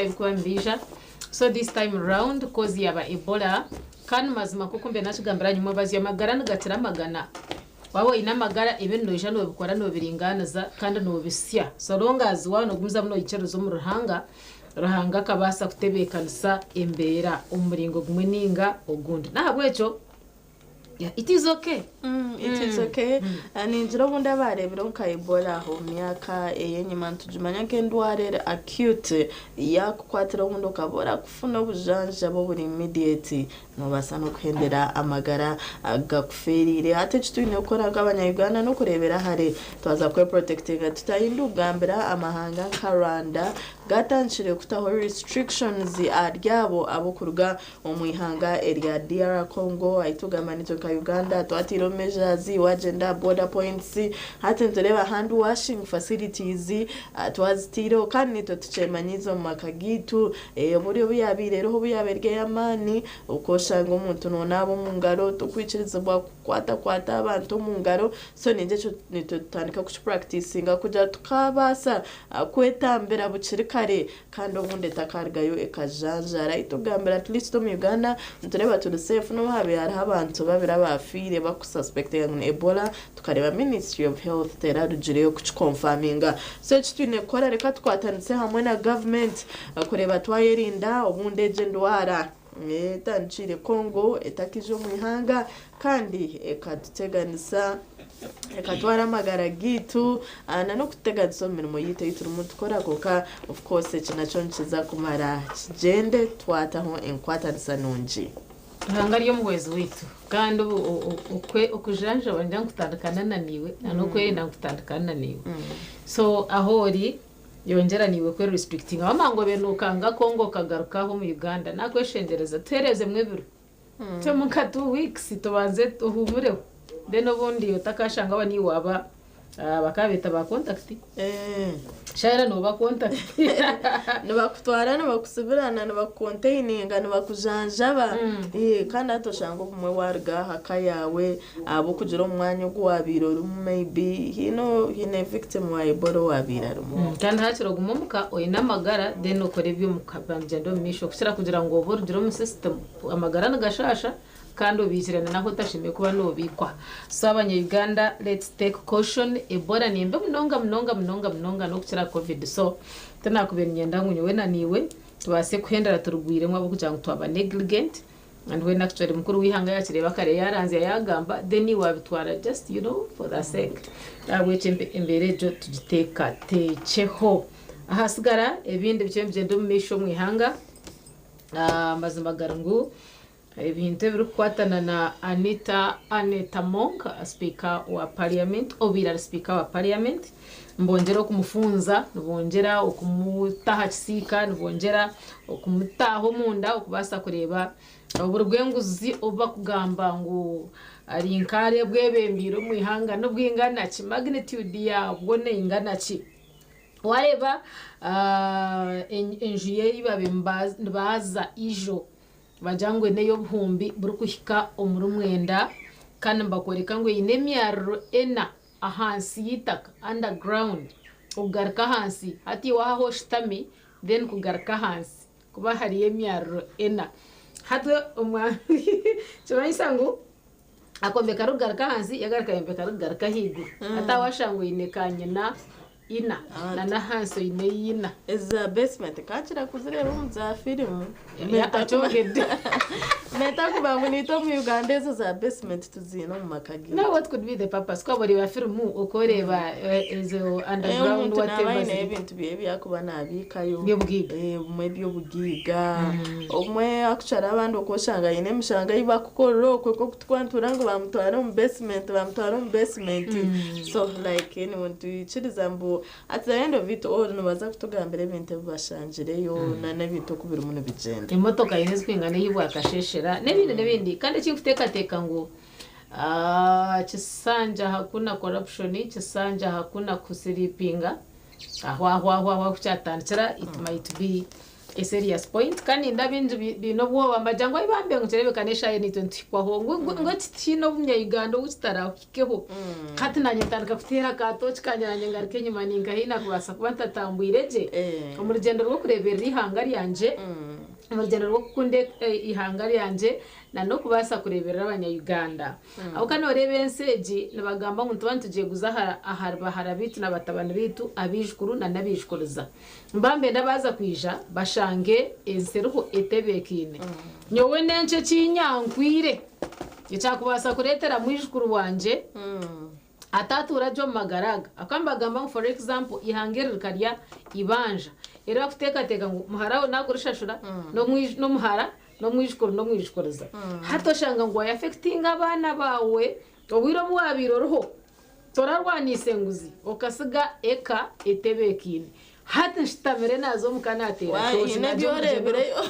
ibikuba mbija so this time round cause yaba Ebola kandi mazima kuko mbe nakigambira nyuma bazi amagara nagatira magana wabo inamagara ibintu ijano bikora no biringaniza kandi no bisya so long as wano gumiza muno icerezo mu ruhanga kabasa kutebekanisa embera umuringo gumwe ninga ogundi nahabwecho yeah, it is okay. It is okay. Ninjira ubundi abarebera nka Ebola ho myaka yenyuma tujumanya ke ndware acute yakukwatira ubundi ukabora kufuna ubujanja bo buri immediate no basa no kwendera amagara agakuferire hate kitwine ukora ng'abanyayuganda no kurebera hare twaza kwe protectinga tutahindugambira amahanga Rwanda gatanshire kutaho restrictions aryabo abokurga omwihanga area DR Congo aitugamanito ka Uganda twatiro measures wa gender border points hate ntureba hand washing facilities twazitiro kandi tucemanyizo makagitu buri buyabirero ho buyaberge amani ukoshanga umuntu nonabo mu ngaro tukwiciriza bwa kwata abantu mu ngaro so ninje nitutandika ku practicing kuja tukabasa kwetambera bucirikare kandi ubundi takargayo ekajanjara itugambira at least mu Uganda ntureba turi safe no habe hari abantu babira bafire bakususpectinga ngo Ebola tukareba Ministry of Health terarugire ku confirminga so kitwine kora reka twatanitse hamwe na government kureba twayirinda ubundi ndwara tanchire Congo etakijo mwihanga kandi ekatuteganisa ekatwara amagara gitu na no kuteganisa mirimo yite yituru tukora koka of course kinacho nchiza kumara kigende twataho enkwatanisa nunji hanga ryo muwezi witu kandi ukujanja wanja kutandukana naniwe nanokwe nakutandukana naniwe so ahori yongera niwe kwe restricting abamango benukanga Congo kagarukaho mu Uganda nakweshengereza tereze mwebiro cyo mu 2 weeks tubanze tuhumureho then obundi utakashanga bani waba bakabeta ba contact shaira no ba contact no bakutwara no bakusubirana no bakontaininga no bakujanjaba kandi atoshanga umwe warga hakayawe abo kugira umwanya gwabiro maybe hine victim wa Ebola wabira kandi hakiro gumumuka oyina magara then ukore byo mukabanje ndo misho kugira ngo burugire mu system amagara nagashasha kandi ubizirana naho tashimiye kuba no bikwa so abanya-Uganda let's take caution Ebola nimbe mnonga no kukira covid so tanakubera nyenda ngunyo wena niwe tubase kuhendera turugwire mwa kugira ngo twaba negligent and when actually mukuru wihanga yakireba kare yaranze yagamba then wabitwara just for the sake awete imbere jo tugiteka techeho ahasigara ebindi byo ndo misho mwihanga mazimagara ngo ibintu biri kwatana na Anita Monk speaker wa parliament obira speaker wa parliament mbongera kumufunza nbongera okumutaha kisika nbongera okumutaho munda okubasa kureba uburwenguzi oba kugamba ngo ari inkare bwebembiro mwihanga no bwingana ki magnitude ya bwone ingana ki wareba engineer baza ijo bajangwe neyo buhumbi burukuhika omurumwenda kandi mbakoreka ngo inemyaro ena ahansi yitaka underground ugarka hansi hati waho shitami then kugarka hansi kuba hari emyaro ena hatwe umwa cyangwa akombe karugarka hansi yagarka yembe karugarka higu hata washango inekanye na ina na hanso ina eza basement kachira kuzireba umza film atogede meta kubangu nito mu Uganda ezo za basement tuzino mu makagi now what could be the purpose kwa bari ba film ukoreba ezo underground whatever ibintu bibi yakuba nabikayo byobwiga umwe byobwiga umwe akucara abandi ukoshanga ine mishanga yiba kukororo kwe ko kutwantura ngo bamutwara mu basement so like anyone to ichiriza mbu at the end of it all no baza kutugambira ibintu bashanjireyo na bintu kubira umuntu bigenda imotoka yinezwe ingane yibwa kasheshera nebindi kandi cyifuteka ngo chisanja hakuna corruption chisanja hakuna kusiripinga ahwa kuchatandira it might be a serious point kandi ndabinje bino bwo bambajangwa ibambe ngucerebe kanesha ye ni 20 kwa ho ngo tino bumya Uganda ukitara kikeho kati nanye tandika kutera kato cikanyanye ngarike nyuma ninga hina kubasa kuba ntatambwireje mu rugendo rwo kurebera ihanga ryanje mu rugendo rwo kunde ihanga ryanje na no kubasa kurebera abanya Uganda aho kano rebe enseji nabagamba ngo tubantu tugiye guza aharba bitu nabatabana bitu abishkuru na nabishkuruza mbambe ndabaza kwija bashange enseruho etebekine nyowe nenche kinyankwire icakubasa kuretera mwishkuru wanje atatura jo magaraga akambagamba for example ihangerera karya ibanja era kuteka teka ngo muharaho nagurishashura no muhara no mwishkuru no mwishkuruza hato shanga ngo affecting abana bawe obwiro bwabiroroho torarwanise nguzi okasiga eka etebekine hata nshitamere nazo mukanatera toshi nabyorebereyo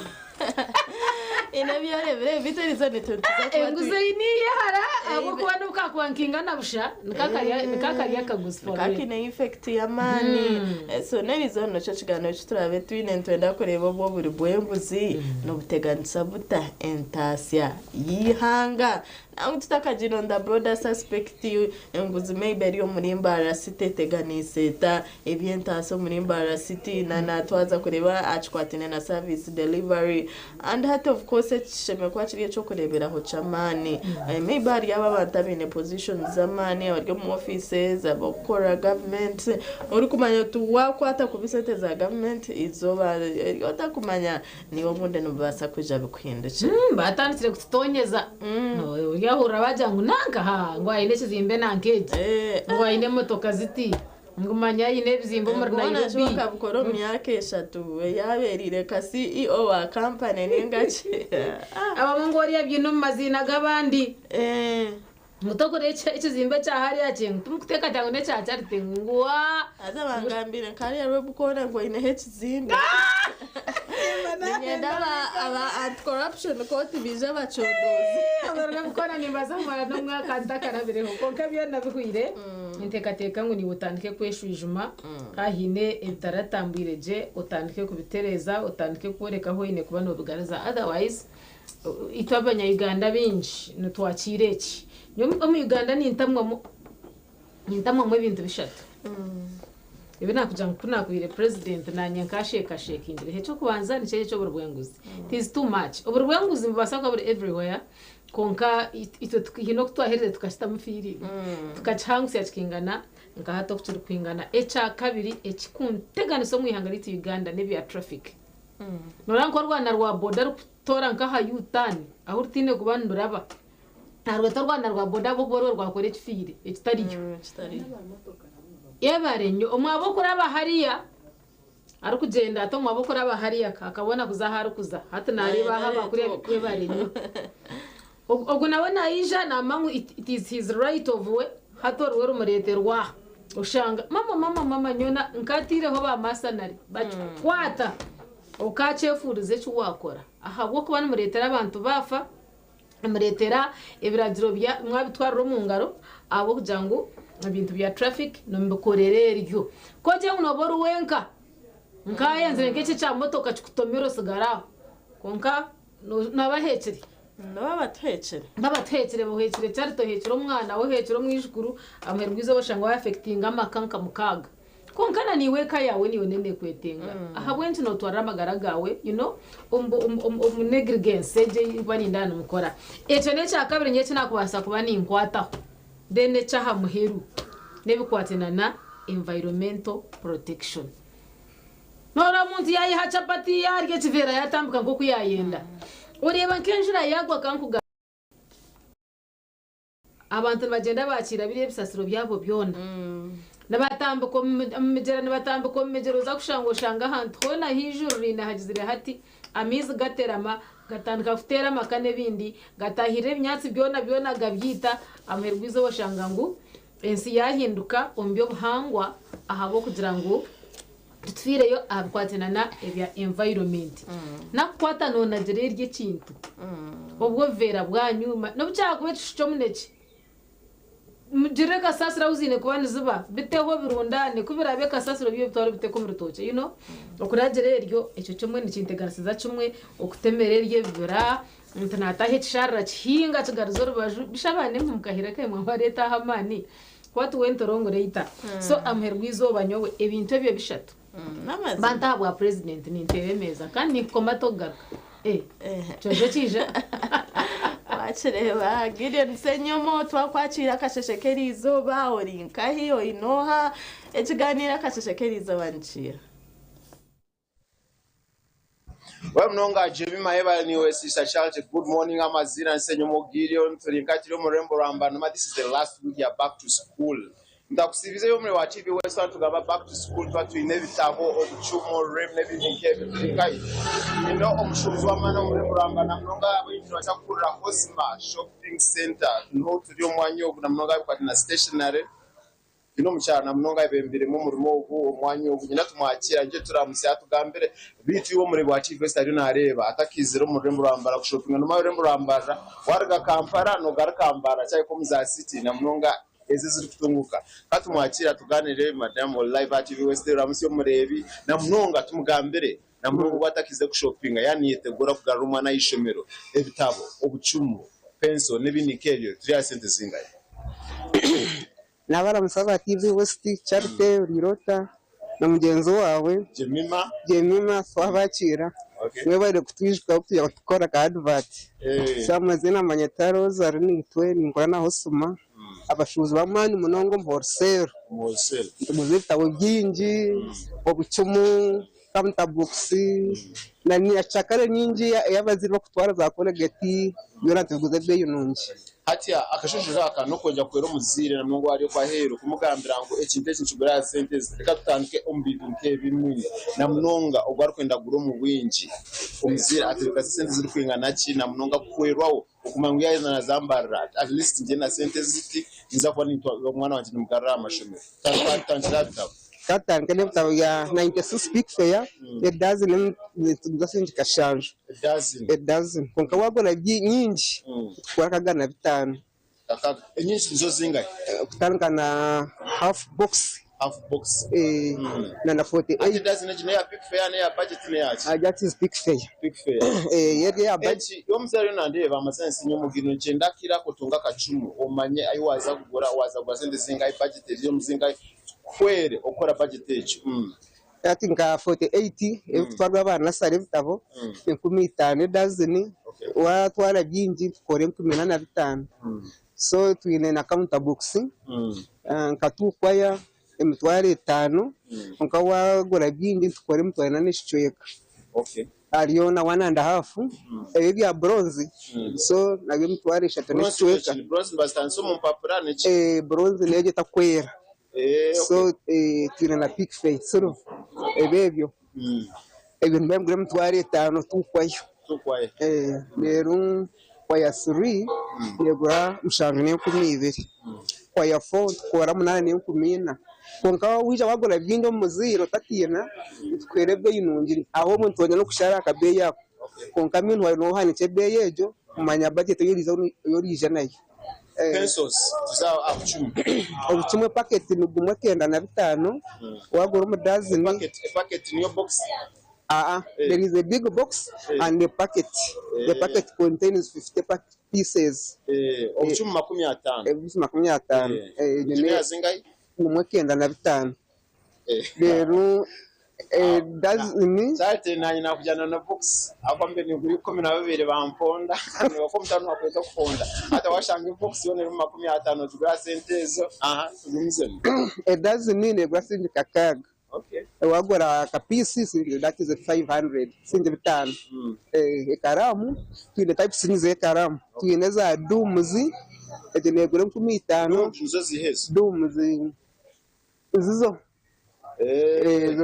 inabyorebere bitarizo netuza nguze iniye hara abo kubana ukakwankinga nabusha nikakariya kaguzi kakine effect ya mani so nerizo no cyo turabe twine ntwenda kureba bo buri bwembuzi no buteganisa buta entasia yihanga nawe tutakagira nda broader suspect nguzi maybe ariyo muri mbara city teganiseta ebyentaso muri mbara city na twaza kureba achikwatine na service delivery and hat of course cheme kwa chiriye cyo kurebera ho chamani maybe ari ababanta bine positions zamani abari mu offices abakora government uri kumanya tuwakwata kubisete za government izoba yota kumanya niwo munde no basa kuja bikwindukira batandikire kutonyeza yahura bajangu nanga ha ngo ayine kizimbe nankeje ngo ayine motoka ziti ngumanya yine bizimbo muri Nairobi nashaka bukoro myaka 3 yaberire ka CEO wa company ningache abamongori yabyino mazina gabandi mutokore ikizimbe cyahari yacenga tumukuteka cyangwa ne cyacarte ngwa azabangambire kari yarwe bukora ngo ine hekizimbe Ningenda aba anti corruption court biza bacondozi abara bukora nimbaza mara no mwaka ndakarabireho konka byo nabihwire intekateka ngo ni utandike kweshujuma kahine etaratambwireje utandike kubitereza utandike kureka ho ine kuba no bugaraza otherwise itwabanya Uganda binji no twakireki nyo mu Uganda ni intamwa mu bintu bishatu ibe nakujya kunakwire president nanye kasheka indire hecho kubanza ni cyo burubwenguzi it is too much uburubwenguzi mbasaka buri everywhere konka ito hino twahereze tukashita mufiri tukacanguse yakingana ngahato kuciri kwingana echa kabiri echikunteganiso mu ihanga liti Uganda nebya traffic noranko Rwanda rwa border rutora nkaha yutani aho rutine kubanduraba ntarwe Rwanda rwa border bo boro rwakore kifire ekitariyo yebarenyo omwaboko raba hariya ari kugenda ato mwaboko raba hariya akabona kuzaharu kuza hata nariba haba kuri yebarenyo ogo nabona ija namangu it is his right of way hatorwe rumureterwa ushanga mama nyona nkatire ho ba masanari bakwata ukacefurize cyo wakora aha bwo kubana muretera abantu bafa muretera ibiragiro bya mwabitwara mu ngaro abo kujangu ibintu bya traffic no mbikorere ryo koje unobora wenka nkayenze ngeke cha motoka chikutomero sigara konka nabahekere babathekere bohekere cyarito hekero umwana wo hekero mwishukuru amherwizo bashanga affecting amakanka mukaga konkana niwe kayawe niwe nene kwetenga ahabwenje no twara magaragawe you know negligence je bani ndano mukora echo ne cha kabiri nyetse nakubasa kuba ni inkwataho dene cha muheru nebikwatena na environmental protection nora muntu yayi hachapati yarye chivera yatambuka ngo kuyayenda ureba kenjura yagwa kankuga abantu bagenda bakira bire bisasiro byabo byona nabatambuko mumejera nabatambuko mumejero za kushangoshanga hantu hona hijuru rina hagizire hati amizi gaterama gatandika futera makane bindi gatahire imyatsi byona gabyita amherwizo bashanga ngo ensi yahinduka ombyo buhangwa ahabo kugira ngo tutfireyo akwatena na ebya environment nakwata nona jere ry'ikintu obwo vera bwa nyuma no byakubecisho muneki mujire kasasira uzine kuba nizuba biteho birundane kubira be kasasiro byo bitwara biteko mu rutoke okuragere eryo icyo cyumwe ni kintegarasiza cyumwe okutemere rye bibira ntanata hecharra kihinga kigarizo rubaju bishabane mukahira kai mwabareta hamani kwatu wentorongo reita so amherwizo banyowe ebintu byo bishatu banta bwa president ni ntebemeza kandi komatogaruka chojo kije wachireba Gideon Senyomo twakwakira akasheshekeri izuba orinka hiyo inoha ekiganira akasheshekeri izuba nchira Mnonga Jimmy Maheba niwe Sister Charles. Good morning, Amazina Senyomo Gideon. Tulinkatiro murembo rambano. This is the last week ya back to school. Ndakusibize yo muri wa TV Western tugaba back to school twatu inevitable obuchumo rem nebinkebi tulikai. Ino omushuzi w'amana murembo rambana mnonga abintu batakura Hosma Shopping Center. No turiyo mwanyo na mnonga kwa na stationery. Ino mchana mnonga ibembere mu murimo umwanyo ubunyina tumwakira nje turamusi atugambere bitu yo muri wa TV Western nareba atakizero murembo rambara ku shopping no murembo rambara warga Kampala no garkambara cyane ko muza city na mnonga ezi ziri kutunguka katumwakira tuganire madam live at TV West ramusi yo murebi na mnonga tumugambere na mnonga watakize ku shopping yani yitegura kugarura umwana y'ishomero ebitabo obucumu pencil n'ibinikeyo 3 cents zingaye nabara musaba TV West Charite Rirota na mugenzi wawe Jemima swabakira mwe bari kutwishwa kuya gukora ka advert samazina manyetaro zarinitwe ningora na Hosuma abashuzi bamani munongo mborsero muzitabo byinji obucumu kamta boxi na ni achakare nyinji yabaziri bakutwara za colgate yorante guze beyo nunji hatia akashushuza akano kongera kwero muzire na mwango wari kwa hero kumugambira ngo ekintese nshugura sentence reka tutandike ombidu nke bimwe na mnonga ogwari kwenda guro mu bwinji umuzire atirika sentence ziri kwingana ki na mnonga kwerwawo okumangu yaza na zambarra at least nje na sentence ziti nza kwa ni mwana wanje nimugara amashomero tangira katanga nebutabo ya 96 pixel it doesn't tugasinje kashanje it doesn't konka wagona nyinji twakagana bitano nyinji zo zingaye kutanga na half box na 48 it doesn't ne ya pixel ne ya budget ne ya that is pixel yeye ya budget yo mzari nandeba amasensi nyomugino nchenda kira kutunga kacumu omanye ayi waza kugura waza gwasende zingaye budget yo mzingaye kwere okora budget echo ati nga 48 ebutwarwa abana sare bitabo 15 dozen watwara byinji kore 15 so twine na counter box nkatukwaya emitware 5 nka wagura byinji tukore mutwana n'ishicoyeka ariyo na 1.5 ebya bronze so nabyo mitware 3 n'ishicoyeka bronze bastanso mu papura ne bronze neje takwera so twine na pick face so ebebyo ebintu mbere mutware 5 tukwayo rero kwaya 3 yegura mushanje ne 12 kwaya 4 tukora 8 ne 10 konka wija wagura byinjo muziro tatina twerebe yinungiri aho muntu wanya no kushara akabe yako konka mintu wari no hanice be yejo mumanya budget yorije nayo pesos tuzao obuchumwe packet ni gumwe 95 wagura mu dozen packet niyo box there is a big box and the packet the packet contains 50 pieces obuchumwe 50 ni zingai gumwe 95 rero dozen sate nanye nakujana na box akwambe ni kuri 12 bamponda ni wako mtano wakweza kuponda hata washanga box yone mu 50 tugura sentezo tugumizeni dozen ni gwasinje kakaga wagora kapisi that is 500 sinje bitano ekaramu twine type sinze ekaramu twine za dumuzi etenegure 15 nzo zihezo dumuzi izo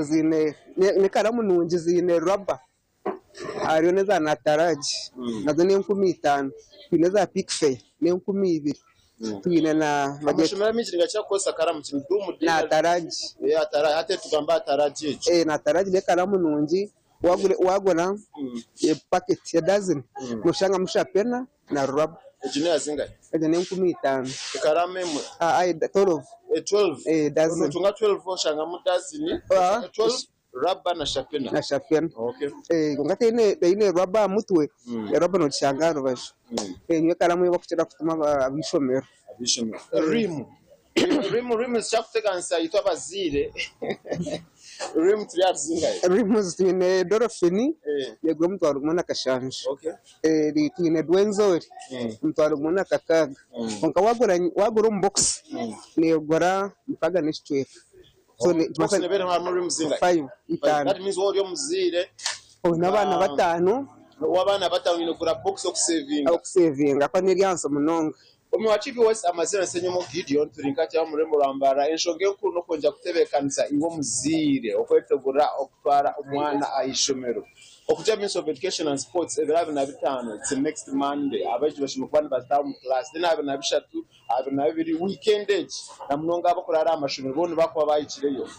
zine ne karamu nunji zine rubber ariyo neza nataraji nazo ne 15 twine za pixel ne 12 twine na amashimira mijiringa cyakosa karamu kindumu na taraji ataraji hate tugamba ataraji na taraji ne karamu nunji wagona packet ya dozen mushanga mushapena na rubber ejine zingahe ejine 15 karame mwe 12 12 dozen tunga 12 oshanga mu dozen 12 rubber na shapena okay ngati ine rubber mutwe rubber no changaro basho niyo karamu yo bakutira kutuma abishomero rim chakutekanisa yitwa bazire rim zingahe rim zine dorofini yego mutwaro kumona kashanje ritine dwenzori mutwaro kumona kakaga onka wagura box ne gora mpaga nishitweka so ne bere ha rim zingahe 5 that means all yo muzire n'abana batanu wabana batanu ino kura box okusevinga kwa niryanso munonga Omi wa chief west amazina senyomo Gideon turinkati ya murembo rambara enshonge nkuru no konja kutebekanisa ingo muzire okwetegura okutwara umwana ayishomero okuja Ministry of Education and Sports ebirabe na bitano it's next Monday abaje bashimukwana batamu class then abe na bishatu abe na bibiri weekend age na munonga abakorara amashomero bone bakwa bayikireyo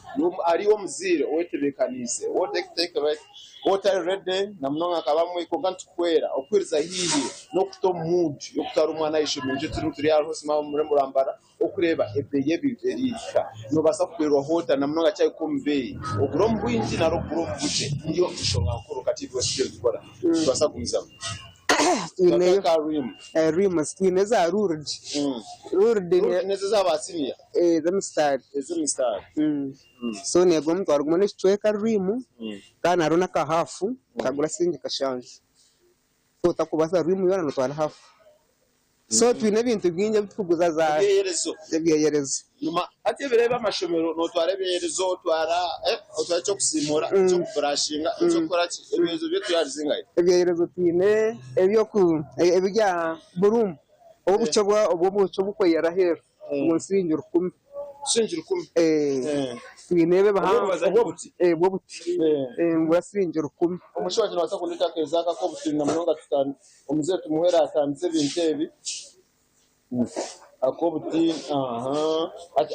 ariwo muzire owetebekanise take right water ready na munonga akabamwe ko gantukwera okwiriza hihi no kuto mood yo kutara umwana ayishomero turi hose mama murembo rambara okureba ebeye biverika no basa kwirwa hota na munonga cyayi kumbe oguro mbwinji na rokuro mvuje iyo ishonga nkuru kati bwese gukora basa kumza rim stineza rurd neza zabatsiniya zamstad so nego mutwaro kumone chweka rim kana rona ka hafu kagura singi kashanje so takubasa rim yona no twara hafu so twine bintu byinje bituguza za yerezo numa ati bireba amashomero no tware byerezo twara otwa cyo kusimura cyo kubrashinga cyo gukora ibizo byo tuyarizingaye ebyerezo twine ebyo ku ebijya burum obucogwa obubuco bukoyera hero munsingi rukumbi twine bahanga bobuti murasingi rukumbi umushoje no wasakundita kezaka ko butinga munonga tutani umuze tumuhera atanze bintebi akobuti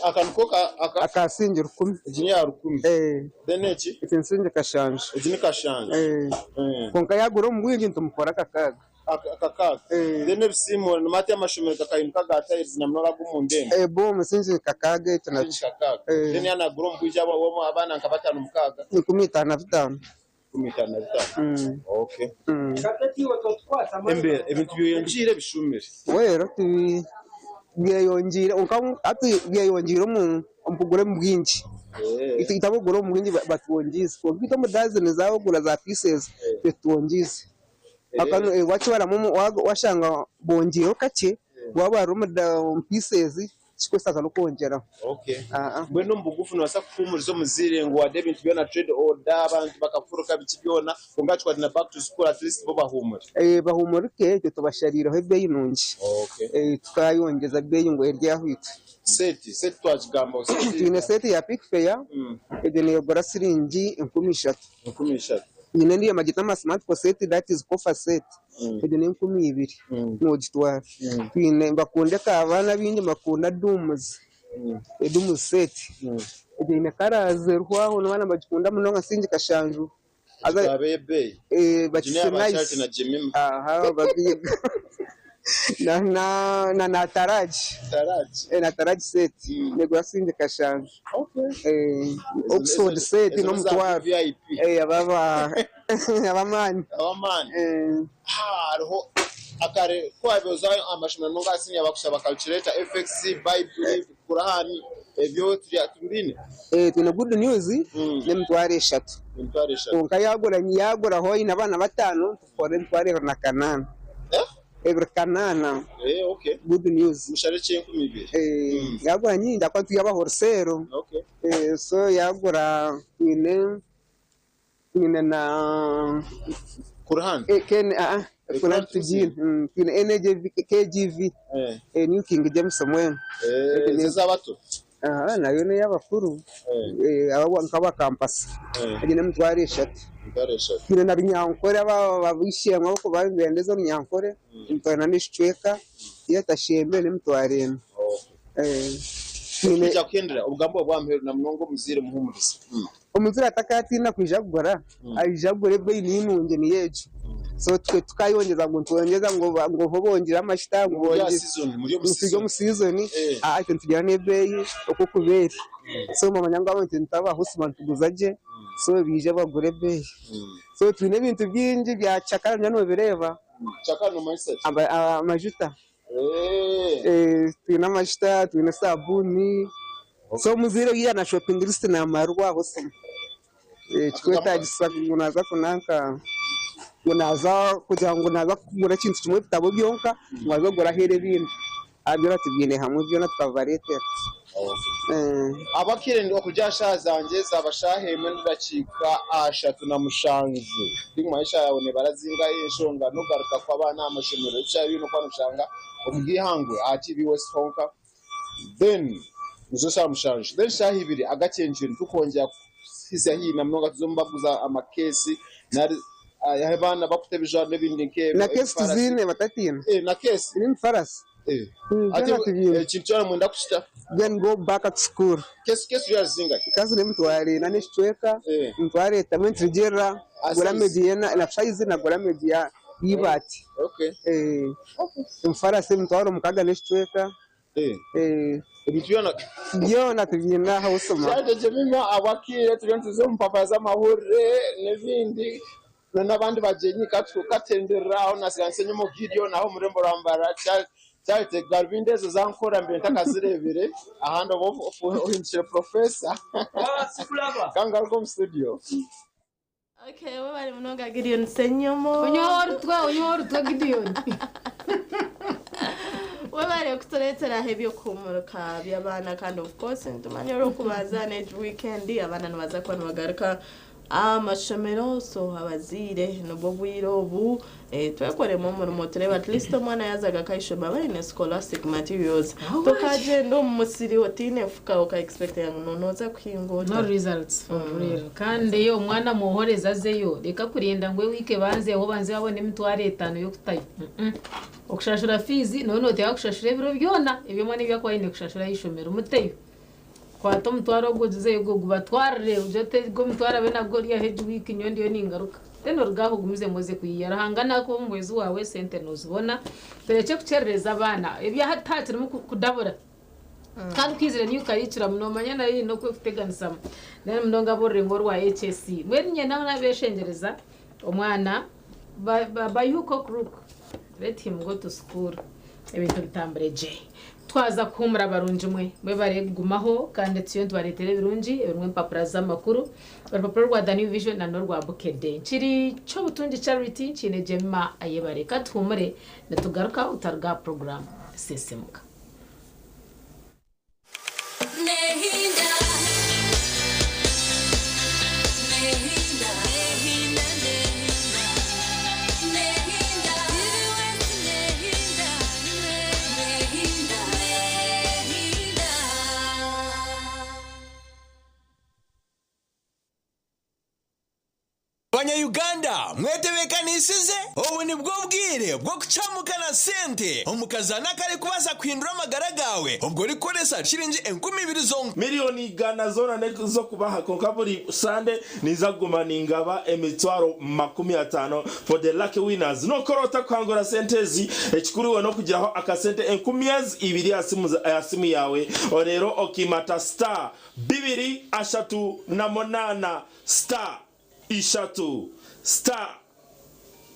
akankoka akasingi rukumbi jinya rukumbi denechi itinsingi kashanje ejini kashanje konka yagura mubwinji ntumukora kakaga dene bisimo mate amashomero kakayimka gatayizi na mnora gumundende bo musinzi kakaga itanachi dene yana gura mbwija abo abana nkabatanu mukaga 15 okay embe ebintu byonjire bishumire wera byeyonjire ati byeyonjire mu mpugure mbwinji itabo gura mbwinji batwonjize ko bito mudazene zawo gura za pieces betwonjize akano wacho baramu washanga bongiyo kake waba rumada pieces chikwesa kanokongera bweno mbugufu nasa kufumurizo muzire ngo wade bintu byona trade order abantu bakafuruka bikibyona ngachwa na back to school at least bo bahumura bahumurike cyo tubasharira he beyi nungi tukayongeza beyi ngo eryahwite set twajigambo ine set ya pick fair edene yobora siringi 13 nyine ndiye magita ma smart set that is cover set edene 12 no gitwara twine bakunde ka abana bindi makunda dumuzi edumuzi set edene karaze rwaho n'abana bagikunda muno nkasingi kashanju abebe bakisinaise aha babiga na taraji na taraji set nego asinge kashanje Oxford set no mutwaro abamani hariho akare kwabezo amashimano ngo asinya bakusaba calculator FX Bible Qur'ani ebyo tumbine tuna good news ne mutware 3 konka yagura hoyi nabana batanu tukore mutware na kanana Kanana okay good news mushare cyenku mibiri yagura nyinda kwa tuyaba horsero so yagura ine na Qur'an ken Qur'an tujin ine NGV KGV New King James Samuel neza bato nayo ne yabakuru abo nkaba campus agene mutware 3 kire na binyankore babishiye nk'uko babendeza binyankore mutwana nishweka yatashembe ne mutware kija kwendera ubugambo bwamperu na mnongo muzire muhumuriza umuzira atakati na kwijagura ayijagure bwe n'inunge ni yejo so twe tukayongeza ngo twongeza ngo bongera amashita ngo bongera mu season ate tugira nebeyi uko kubera so mama nyangwa abantu ntaba husman tuguzaje so bije bagure beyi so twine ibintu byinji bya chakara nyano bireba chakara no mindset amajuta twine amashita twine sabuni so muziro yana shopping list na marwa hose chikweta gisaka unaza kunanka unaza kugira ngo naza kugura kintu kimwe bitabo byonka mwazo gura here bindi abira tubine hamwe byo na twavarete abakire ndo kujasha zanje zabashahemwe ndacika ashatu na mushanzu ndi maisha yawe ne barazinga yeshonga no garuka kwa bana amashemero cya ibintu kwa nushanga ubwihangwe ati West Honka then nizo sha mushanje then shahibiri agacenjira tukongera sisi hina mnoga tuzombaguza amakesi na yabana bakutebije n'ibindi nke na kesi zine batatina na kesi ni farasi ati chinchana mwenda kuchita then go back at school kesi ya zinga kazi ni mtu wali na nishweka mtu wali tamenti rigera gura mediana na size na gura media yibati mfarasi mtu wali mukaga nishweka Ebituyana yo natugina hawusoma cyaje mima abakire turenze zo mpapa za mahure n'ibindi n'abandi bagenyi katenderaho nasiganse mu Gideon naho murembo rambara cyate Garvindezo zankora mbere ntakazirebere ahandi abo uhinjire professor kangaruko mu studio. Okay, we bari munonga Gideon senyomo unyorutwa Gideon wabare kutoletera hebyo kumuruka by'abana kandi of course ntumanyero kubaza next weekend abana nabaza kwa bagaruka amashomero so abazire no bwiro bu twekoremo mu motere at least umwana yazaga kayishoma bari na scholastic materials tokaje ndo musiri wotine fuka uka expect yangu noza kwingota no results rero kandi yo umwana muhoreza zeyo reka kurinda ngwe wike banze aho banze babone mitware 5 yo kutayi okushashura fizi none ote yakushashura biro byona ibyo mwana byakwa ine kushashura yishomero muteyo kwa tom twaro guze yo gubatwarire ujote go mutwara bena goriya hedge week nyondi yo ningaruka teno rugaho gumize moze kuyarahangana ko mwezi wawe sente nozibona perece kucerereza abana ibya hatatira mu kudabura kandi kwizira niyo kayicira munomanya nari no kwifiteganisama nari mndonga borre ngoro wa HSC mwenye nawe beshengereza umwana bayuko kruko let him go to school ebintu bitambreje twaza kumura barunje mwe bare gumaho kandi tiyo twaretere birunji ebimwe papura z'amakuru papura rwa Dani Vision na no rwa Bukede chiri cyo butunji charity chine jema ayebareka tumure natugaruka utarga program sesemuka Uganda mwetebekanisize ubu ni bwo bwire bwo kucamukana sente umukazana kare kubaza kwindura amagara gawe ubwo rikoresa shiringi 20,000 zonka miliyoni gana zona nezo kubaha konka buri sande nizaguma ningaba emitwaro 50 for the lucky winners no korota kwangora sentezi ekikuriwe no kujyaho akasente 10,000 asimu yawe orero okimata star 238 star ishatu star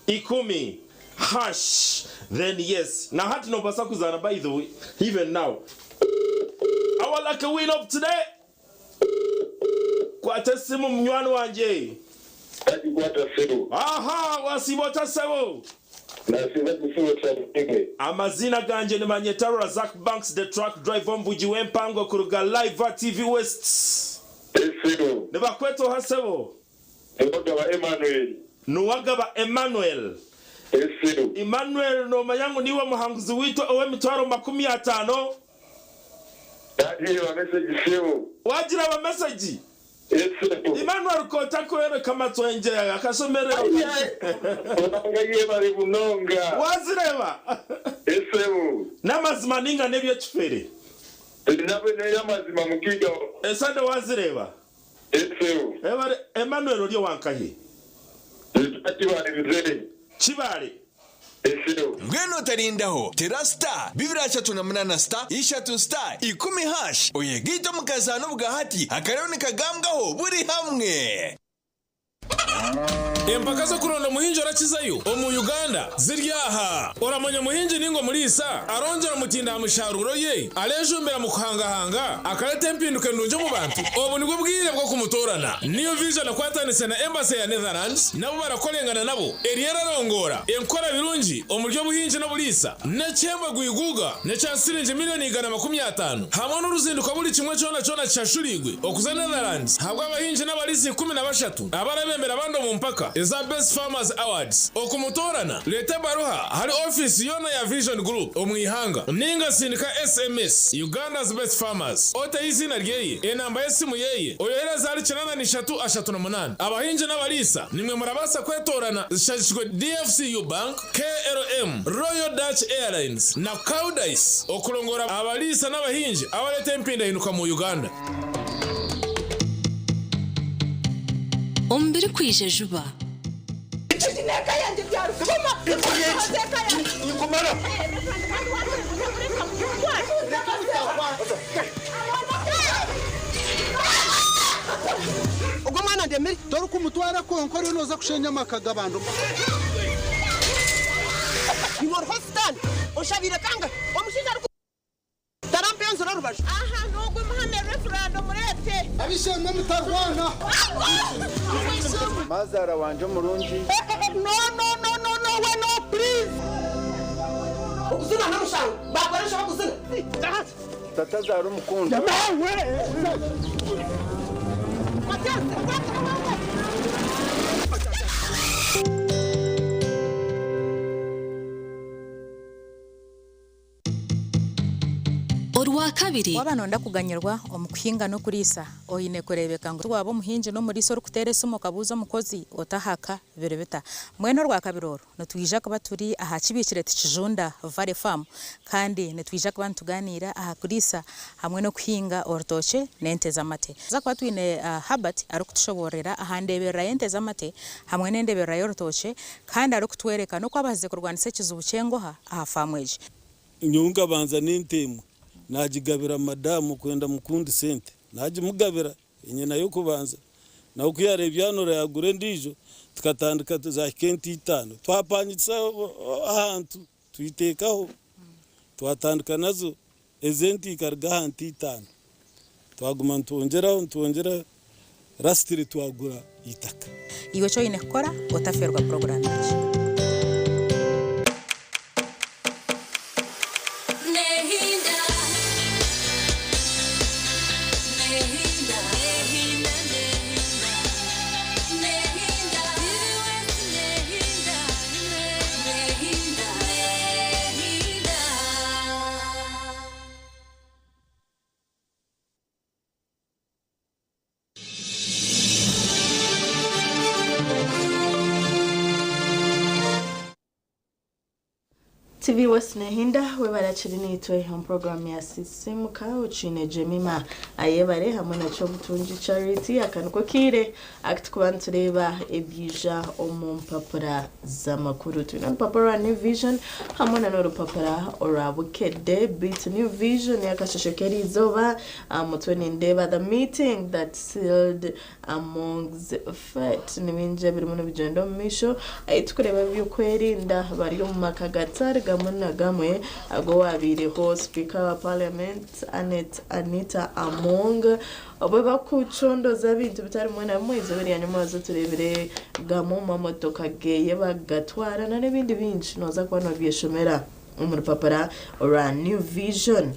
ikumi hash then yes na hati no basa kuzana by the way even now our lucky win of today kwa tesimu mnywani wanje aha wasibota sebo amazina ganje ni Manyetaro Razak Banks the truck driver mvuji wempango kuruga live TV West neba kweto hasebo Nuwagaba Emmanuel Emmanuel no mayangu niwe muhanguzi wito owe mitwaro 50 wajira wa message Emmanuel kota kwere kama twenje akasomere onangaye bari bunonga wazireba namazima ninga nebyo kifere nabe ne yamazima mukiga esande wazireba Emmanuel oli wankahe ati bari bizere Kibale ngweno tarindaho tera star 238 star 3 star 10 hash oyegito mukazano bwahati akarone kagambwaho buri hamwe. Empaka zo kuronda muhinji arakizayo mu Uganda ziryaha oramanya muhinji ningo murisa arongera mutinda musharuro ye alejumbera mu kuhangahanga akarete empinduke ndunje mu bantu obu nibwo bwire bwo kumutorana niyo vision akwatanise na embassy ya Netherlands nabo barakolengana nabo eriera rongora enkora birungi omuryo buhinji no burisa ne chemba guiguga ne chansirinje miliyoni 150 hamwe n'uruzinduko buri kimwe cyona cyashurigwe okuza Netherlands habwa abahinji n'abalisi 13 abarabembera bando mu mpaka eza Best Farmers Awards okumutorana leta baruha hari office yona ya Vision Group omwihanga ninga sindika SMS Uganda's Best Farmers ota izina ryeye enamba yesimu yeye oyohereza ari 9338 abahinje n'abalisa nimwe murabasa kwetorana zishashishwe DFCU Bank KLM Royal Dutch Airlines na Caudice okulongora abalisa n'abahinje abaleta empinda hinuka mu Uganda. Ombere kwije juba Neka yandi byaru kuma nikumara Ugo mwana ndemeri dore ko mutwara ko nkore noza kushenya amakaga bandu You are hostile oshabire kanga omushinja tarampe nzora rubaje aha nogwe muhame referendum rete abishemwe mutarwana mazara wanje murungi no we no please ukuzina namushawo bakoresha bakuzina tatazara umukundo Orwa kabiri wabanonda kuganyirwa omukuhinga no kurisa oyine kurebeka ngo wabo muhinje no muri so rukuteresa umukabuza mukozi otahaka birebeta mweno rwa kabiroro no twija kuba turi aha kibikire tikijunda Valley Farm kandi ne twija kuba tuganira aha kurisa hamwe no kuhinga ortoche nenteza mate za kwa twine Habert arukutushoborera aha ndebera yenteza mate hamwe nendebera yortoche kandi arukutwereka no kwabaze kurwanise kizubucengoha aha famweje inyunga banza n'intemu najigabira madamu kwenda mukundi sente najimugabira inyena yo kubanza na ukuyare byanora yagure ndijo tukatandika za kenti 5 twapanyitsa ahantu tuyitekaho twatandika nazo ezenti karga hanti 5 twaguma ntongera rastiri twagura itaka iwe cyo ine kora otaferwa program yacu TV West Nehinda we barachiri nitwe on program ya Sisimuka uchine Jemima ayebare hamwe na cyo butunji charity akanuko kire akitwa tureba ebija omumpapura zamakuru tuna papura New Vision hamwe na rupapura orabukede bit New Vision yakashashekeri izoba mutweni ndeba the meeting that sealed amongst fate niminje biri mu bijendo misho ayitukureba byukwerinda bari mu makagatari gamuna gamwe ago wabireho speaker wa parliament Anita Among obeba kuchondo za bintu bitari mwana mwezi bari yanyuma zo turebere gamo mamotoka geye bagatwara na nebindi binshi noza kwa no byeshomera umurupapara ora New Vision.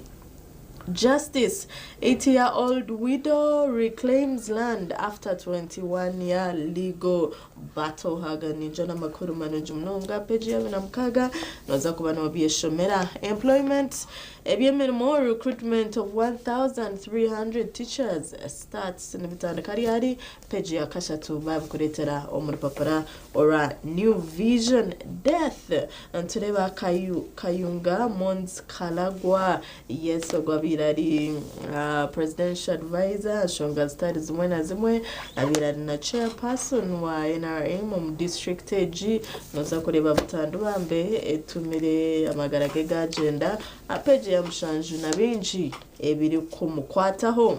Justice, 80-year-old widow reclaims land after 21-year legal battle. Haga ninjana makuru manujumnonga peji ya minamkaga noza kubana wabieshomera employment ebyemirimo recruitment of 1,300 teachers starts nibitanda kariyari peji ya kashatu babukuretera omurupapara ora New Vision. Death ntureba Kayunga Mons Kalagwa yeso gwabi abirari presidential advisor ashonga stari zimwe na zimwe abirari na chairperson wa NRM mu district AG noza kureba butandu bambe etumire amagarage ga agenda apeje ya mushanju na binji ebiri kumukwataho.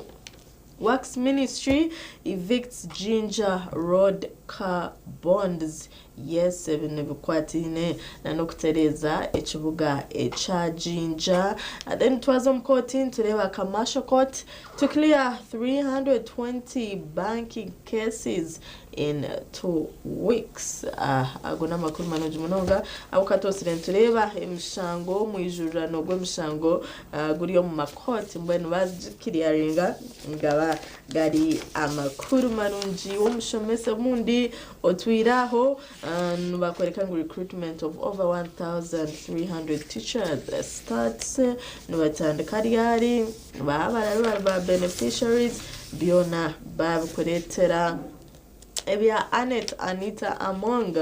Wax Ministry evicts Ginger Road car bonds. Yes, ebintu bikwatine na nokutereza ekibuga echa Ginger. And then twazo mkoti tureba commercial court to clear 320 banking cases in 2 weeks. Agona makuru manoji munonga awukatosire tureba emishango mwijurano gwemishango guriyo mu makoti mbwenu bazikiriyaringa ngaba gari amakuru marungi w'umushomese mundi otwiraho bakwereka ngo recruitment of over 1,300 teachers starts nubatandika ryari ba beneficiaries biona babukuretera ebya Anita Among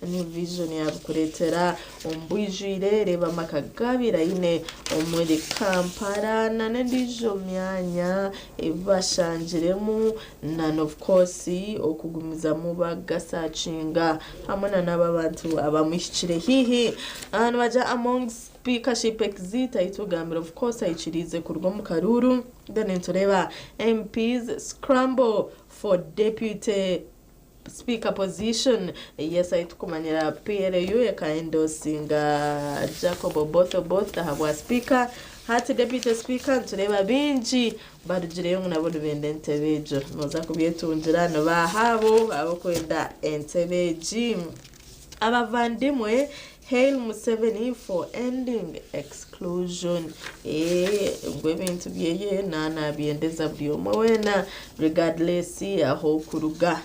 New Vision yabukuretera umbwijire reba makagabira ine omweri Kampala na ndijo myanya ibashanjiremu and of course okugumiza mu bagasacinga hamwe n'aba bantu abamushikire hihi baja among speakership exit itugambira of course ayicirize kurwa mu karuru then tureba MPs scramble for deputy speaker position. Yes, I tukumanyira PLU yakaendosinga Jacob both habwa speaker hati deputy speaker tureba binji badugire yo nabo bende ntebejo noza kubyetunjirano bahabo abakwenda entebeji abavandimwe hail Museveni for ending exclusion ngwebintu byeye nana byendeza byomo wena regardless aho kuruga.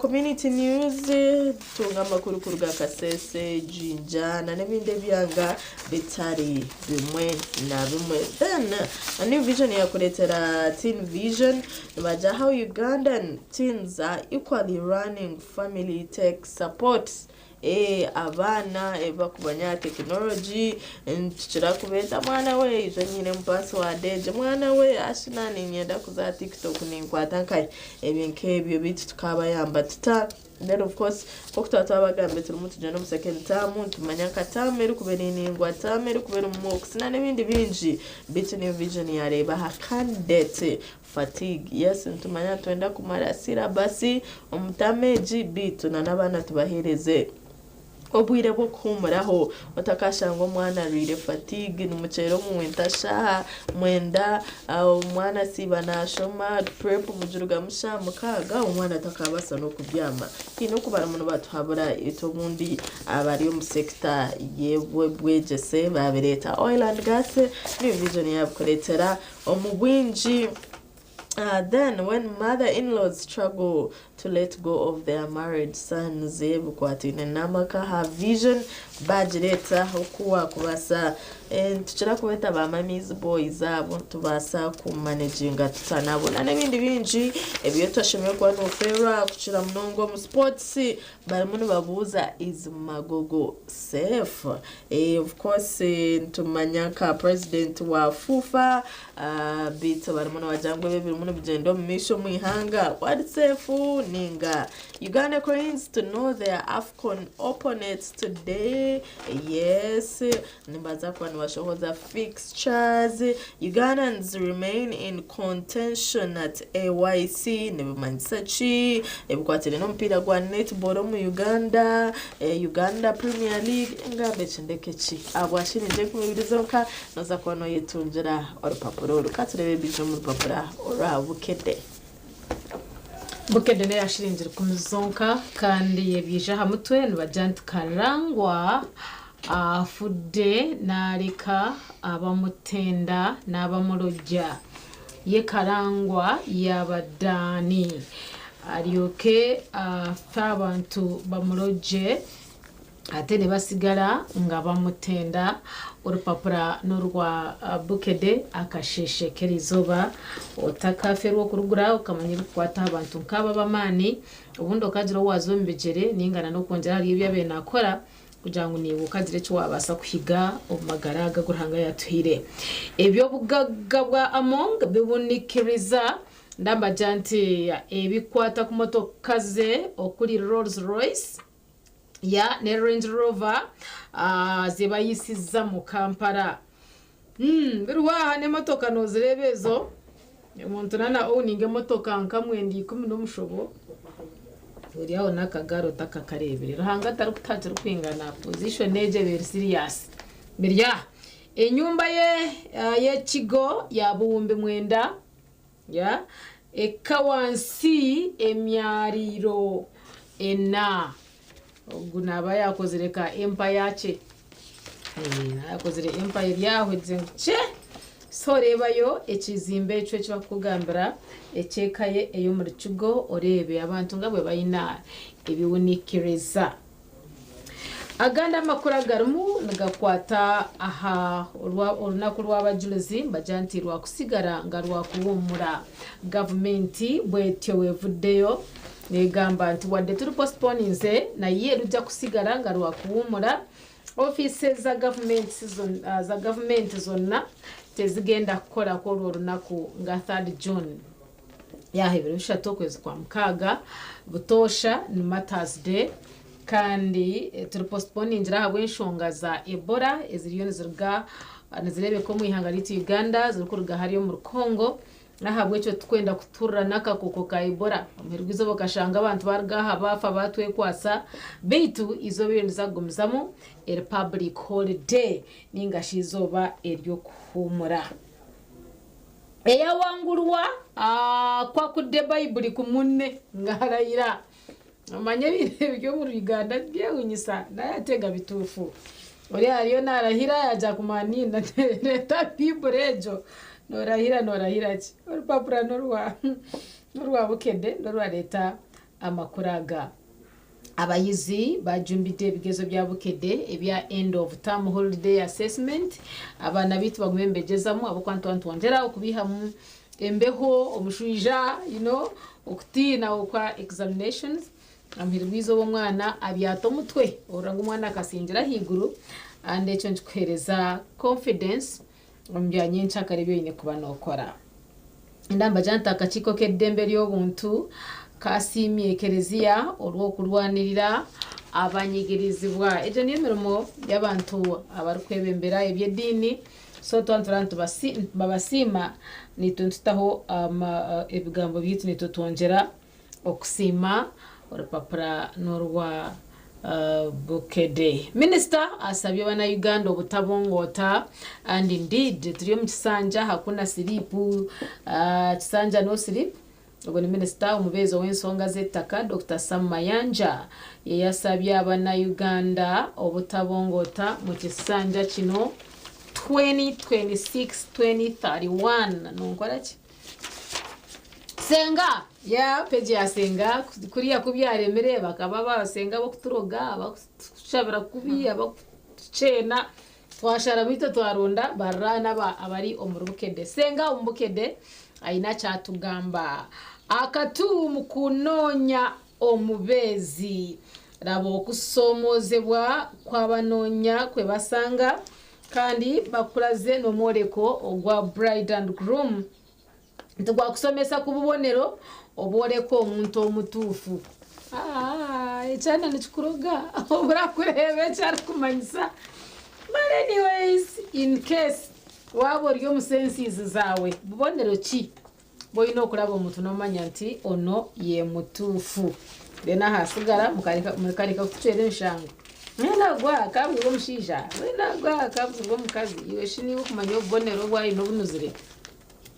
Community news tunga makuru kuruga Kasese Jinja na nebinde byanga bitari bimwe na bimwe. Then a new vision ya kuletera teen vision baja how Ugandan teens are equally running family tech support abana bakubanya technology nchira kubeta mwana we izo nyine password je mwana we ashinani nyenda kuza TikTok ninkwatankai ebinkebyo bitu tukaba yamba tuta. Then of course kokutata bagambe turi mutujana mu second term tumanya katamere kubereni ngwatamere kubera mox na nebindi binji bitu new vision ya reba hakandete fatigue. Yes, ntumanya twenda kumarasira basi umutameji bitu na nabana tubahereze obwire bwo kumuraho utakashanga umwana rire fatigue numucero mu wintasha mwenda umwana siba nashoma prep mujuruga mushamukaga umwana atakabasa no kubyama kino kubara umuntu batuhabura ito bundi abari mu sector yebwe bwegese babireta oil and gas ni vision yabukoretera omubwinji. Then when mother-in-laws struggle to let go of their married sons bukwatine namaka her vision bajireta okuwa kubasa tuchira kubeta ba mami's boys abo tubasa ku managinga tutanabo na nebindi binji ebyo twashimye kwa no fera kuchira mnongo mu sports bari muno babuza is magogo safe. Of course tumanyaka president wa FUFA bito bari muno wajangwe bebiri muno bigendo misho muihanga what safe ninga Uganda Cranes to know their AFCON opponents today. Yes, nimbaza kwa washohoza fixtures. Ugandans remain in contention at AYC nebumansachi ebukwatire no mpira gwa netball mu Uganda Uganda Premier League ngabe chendekechi abwashinije kumibirizoka noza kwa no yetunjira orupapuro rukaturebe bijo mu rupapura ora bukede Bukede ne yashirinjira kumuzonka kandi yebije hamutwe nibajant karangwa afudde nalika abamutenda n'abamulojja ye karangwa yabadani alyoke abantu bamulojje ate ne basigala nga bamutenda urupapura n'urwa Bukede akasheshekerizoba otakaferwa kurugura ukamanyira kwata abantu nkaba bamani ubundi okajira wazo mbegere ningana no kongera ari ibyo abena akora kugira ngo niba ukagire cyo wabasa kuhiga omagara gaguranga yatuhire ebyo bugagga bwa among bibunikiriza ndamba janti ebikwata ku motoka ze okuli Rolls Royce ya ne Range Rover zebayisiza mu Kampala biruwa ne motoka nozirebezo umuntu nana owning motoka nkamwe ndi 10 n'umushobo uriyaho nakagaro takakarebere hanga tari kutatira kwingana position neje very serious mirya enyumba ye kigo ya buwumbe mwenda ya ekawansi emyariro ena gunaba yakozereka empire yache yakozere empire yawe zenche so rebayo ekizimbe ekyo kyakugambira ekyekaye eyo muri kigo orebe abantu ngabwe bayina ebiwunikiriza aganda makura garumu nagakwata aha olunaku lw'abajulizi bajanti lwakusigara nga lwakuwumura gavumenti bwetyo wevuddeyo negamba nti wadde tuli postponinze naye lujja kusigara nga lwakuwumura offices za government zonna tezigenda kukola ko olunaku nga 3 June yahebera bishatu kwezi kwa mkaga butosha ni Mother's Day kandi turi postponing ngira habwe nshonga za Ebola eziriyo nizirga nizirebe ko mwihanga liti Uganda zirikuruga hariyo mu Kongo nahabwe cyo twenda kuturra nakakoko ka Ebola amerwizo bakashanga abantu bargaha bafa batwekwasa beitu izo bintu zagumzamo republic holiday ninga shizoba eryo kuhumura eya wangurwa kwa kude Bible kumunne ngarayira amanye bire byo mu Uganda byewunyisa nayatega bitufu ori hariyo narahira yaja kumanina leta Bible ejo norahira ki urupapura norwa bukede norwa leta amakuraga abayizi bajumbite ebigezo bya bukede ebya end of term holiday assessment abana bitu bagumembegezamo abo kwantu ngera okubiha mu embeho omushuija okutina okwa examinations amhirwizo bomwana abyato mutwe oranga umwana akasingira higuru ande cyo nkwereza confidence ombyanyi nchakare byo ine kuba nokora ndamba janta akachiko kedembe ly'obuntu kasimye ekereziya olwo kulwanirira abanyigirizibwa ejo niyo mirimo y'abantu abarukwebembera ebyedini so twanturantu babasima nituntutaho ebigambo byitu nitutongera okusima orupapura norwa bukede minister asabye bana Uganda obutabongota and indeed turiyo mu kisanja hakuna silipu kisanja no slip ubwo ni minister umubezo w'ensonga z'ettaka Dr. Sam Mayanja yasabye abana Uganda obutabongota mu kisanja kino 2026-2031 nonkora ki senga ya peji ya senga kuriya kubyaremere bakaba basenga bo kuturoga bakushabira kubi abakucena twashara bito twaronda barana abari omurubukede senga umbukede aina cyatugamba akatu mukunonya omubezi rabo kusomozebwa kwabanonya kwebasanga kandi bakuraze no moreko ogwa bride and groom ntugwa kusomesa kububonero oboreko omuntu omutufu echana nichikuroga obura kurebe cyari kumanyisa but anyways in case wabo ryo musenses zawe bubonero ki boyino kuraba omuntu no manya nti ono ye mutufu dena hasigara mukarika kucere nshango nena gwa kabwe omushija nena gwa kabwe omukazi iwe shini ukumanya obonero bwayi no bunuzire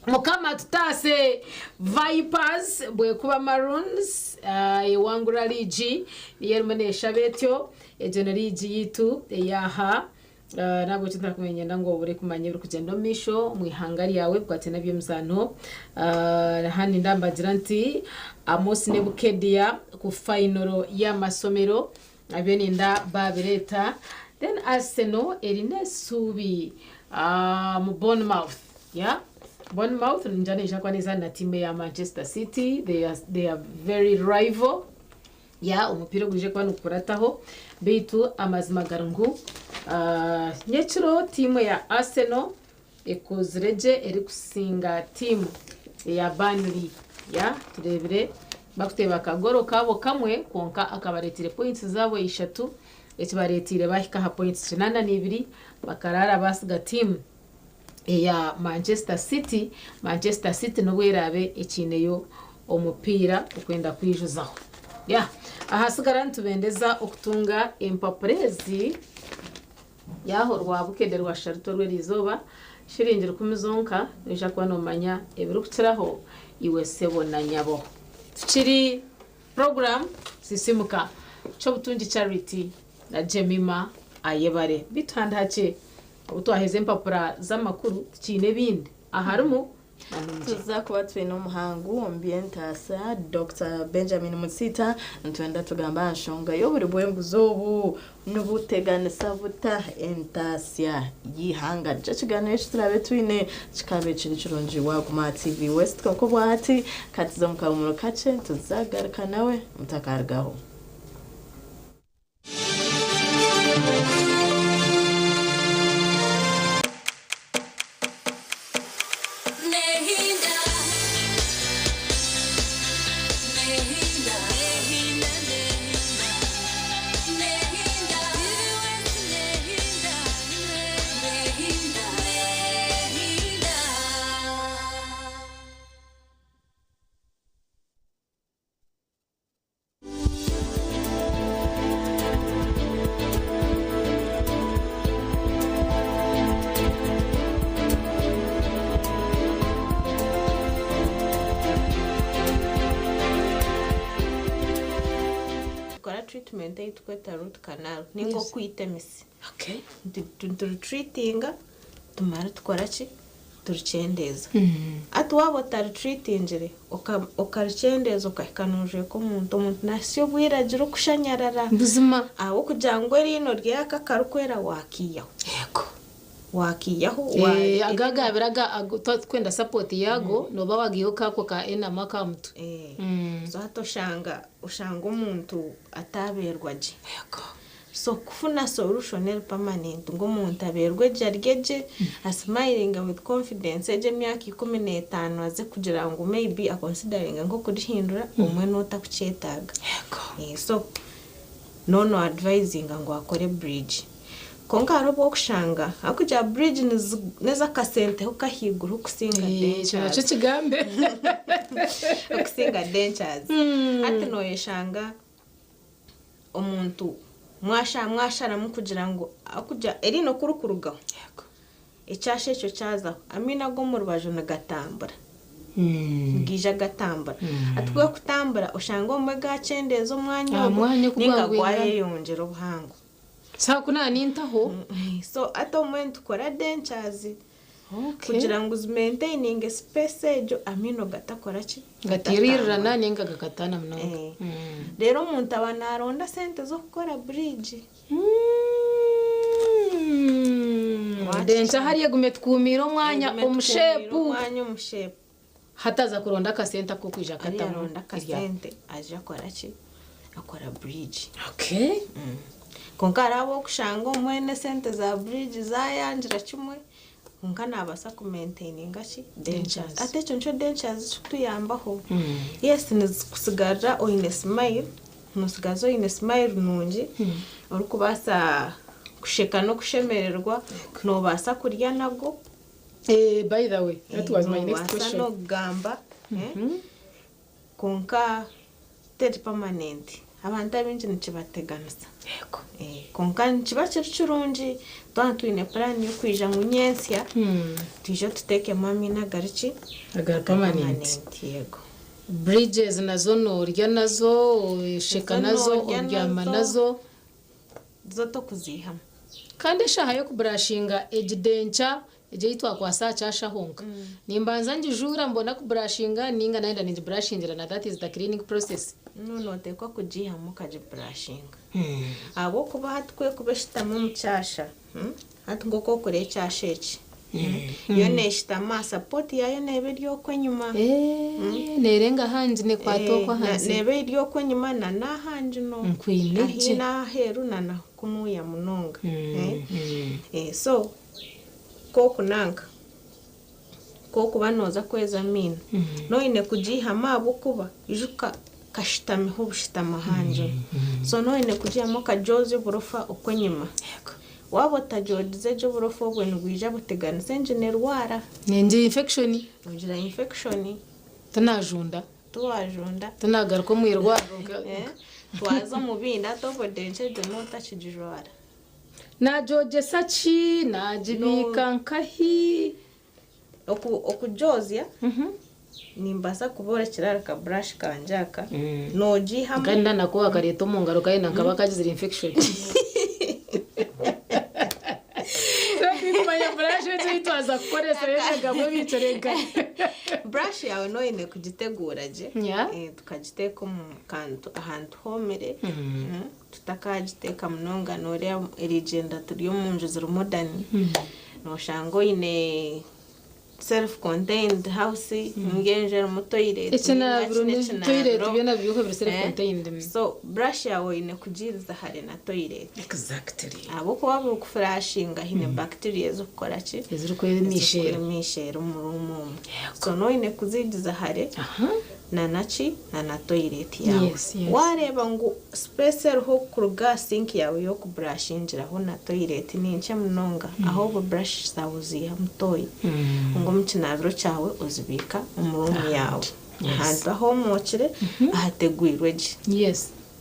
mukama tutase Vipers bwe kuba Maroons iwangura ligi yerumenesha betyo ejo ligi yitu yaha nabo tutakumenya ndango bure kumanya buri kugenda misho mwihangari yawe bwate nabyo mzano hani ndambagira nti Amos Nebukedia ku final ya masomero abene nda babireta then Arsenal erine subi mu Bournemouth Bournemouth njane ishakwaneza na timu ya Manchester City. They are very rival. Ya umupira guje kwanu kurataho beitu amazima garungu nyekiro timu ya Arsenal ekozireje eri kusinga timu ya Burnley ya turebire bakuteba akagoro kabo kamwe konka akabaretire points zabo 3 ekibaretire bahika ha points 82 bakarara basiga timu ya Manchester City no bwerabe ekineyo omupira ukwenda kwijuzaho ya ahasigara ntubendeza okutunga empapurezi yaho rwabukede rwa sharito rwerizoba shiringiro kumizonka nisha kwa nomanya ebirukiraho iwe sebo na nyabo tukiri program sisimuka cyo butungi charity na Jemima ayebare bitandache utwaheze empapura z'amakuru kine bindi aharimo tuza kuba twe n'umuhangu ambientasa Dr. Benjamin Musita ntwenda tugamba nshonga yo buri bwembuzobu n'ubuteganisa buta entasya yihanga cyakiganiro turabe twine kikabe kirunji wa kuma TV West ko bwati katiza mukamuro kace tuzagaruka nawe mutakargaho treatment eitweta root canal ningo kwitemisi okay treatinga tumara tukorachi turichendeza atwabo tar treatingire okarichendeza okakanuje ko umuntu nasyo bwiragira kushanyarara buzima aho kujangwe rino ryaka karukwera wakiyaho yego wakiyaho agagabiraga kwenda support yago noba wagiyo kako ka enama kamutu so hatoshanga ushanga umuntu ataberwa je yego so kufuna solution permanent ngo umuntu aberwe je argeje smiling with confidence eje myaka 15 aze kugira ngo maybe a considering ngo kurihindura umwe nota kucetaga yego so no advising ngo akore bridge konka harobo kushanga akuja bridge neza kasente ukahigura kusinga dentures cyo kigambe kusinga dentures ati no yeshanga omuntu mwashara mukugira ngo akuja eri no kurukuruga yego icyashe cyo cyaza amina go mu rubajo na gatambara ngija gatambara atwe kutambara ushanga omwe gacendezo mwanya ninga gwaye yongera ubuhango sakuna nintaho so ato moment kora dentures kugira ngo maintain space ejo amino gatakora ki gatirirana ninga gakatana mno rero umuntu abana aronda sente zo gukora bridge dencha hariye gumetkumira umwanya umushepu hataza kuronda kasenta ko kwija katamo aronda kasente aje akora ki akora bridge okay konkara abo kushanga umwene sente za bridge zayanjira kimwe konkana abasa ku maintaining gachi dentures atecho ncho dentures tuyambaho yes nikusigara oine smile nusigazo ine smile nungi uri kubasa kusheka no kushemererwa no basa kurya nago by the way that was my next question no gamba konka tet permanent abantu abinji nikibateganisa yego konka nikiba kirungi twantwine plan yo kwija ngunyensya tuje tuteke mami na garichi agar permanent yego bridges nazo no rya nazo sheka nazo oryama nazo zoto kuziha kandi shaha yo kubrashinga ejidencha eje yitwa kwa saa cyasha honka nimbanza njijura mbona kubrashinga ninga naenda njibrashingira na that is the cleaning process no tekwa kujiha mukaje brushing abo kuba hatkwe kubeshitamo mucyasha hatngoko kure cyasheki yo neshitama support yayo nebe ryokwe nyuma nerenga hanje ne kwatoko hanze nebe ryokwe nyuma na nahanje no nkwineje na heru na kunuya munonga so kokunanga kokubanoza kweza mina no ine kujiha mabo kuba ijuka kashitame hubushitama hanje so no ine kujiyamo kajoze burofa ukwenyuma wabo tajodize jo burofa bwenu gwija butegana senjene rwara nenje infection ugira infection tanajunda tanagaruko mwirwara twaza mubinda tobo denje de nota chijirwara na joje sachi na jibika nkahi okujozya nimbasa kubora kirara ka brush kanjaka noji hamwe kandi nako akareto mu ngaro kaina nkaba kagize infection Maya brush yitwaza gukoresha yegamo bicereka brush yawe no ine kugitegura je tukagiteka mu kantu ahantu homere tutakagiteka munonga nore erigenda turiyo munju ziri modern no shango ine self-contained house ngenje mu toilet echana toilet byona byuko biri self-contained so brush yawe ine kugiriza hare na toilet exactly abo ko wabo kufrashinga hine bacteria zo gukora ki ziri ko mishero mu rumu so no ine kuzigiza hare nanachi na toilet yawe wareba ngo special ho kuruga sink yawe yo ku brushingira ho na toilet ninche munonga aho bo brush zawuziha mutoyi ngo mukinabiro cyawe uzibika umurumu yawe hantu aho mokire ahategwirwe je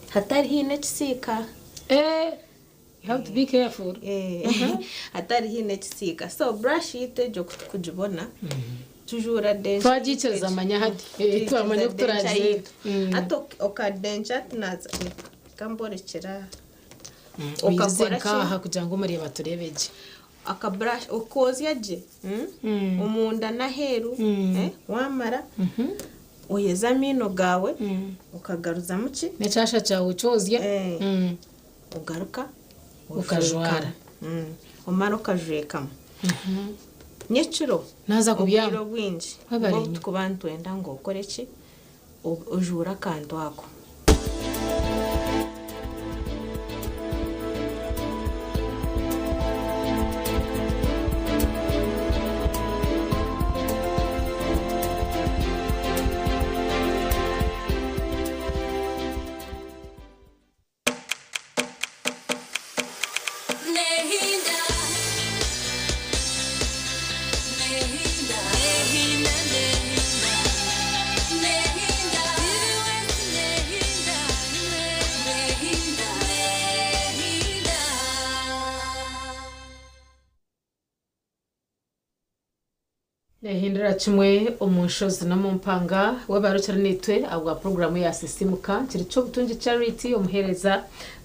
hatari hine kisika you have to be careful hatari hine kisika so brush ite jo kujibona tujura denja twagicereza amanya hadi twamanye kuturaje ato okadenja tunaza kamborekera ukakora kaha kugira ngo muri baturebeje akabrush ukozya je umunda na heru wamara uyeza mino gawe ukagaruza muki necasha cyawe cyozya ugaruka ukajwara umara ukajwekamo nyeciro naza kubyama ubwiro bwinji ngo tukubantu enda ngo ukore ki ujura kantu wako Hindura chimwe omushozi na mumpanga webarukira nitwe abwa program ya sisimuka kiri cyo butungi charity omuhereza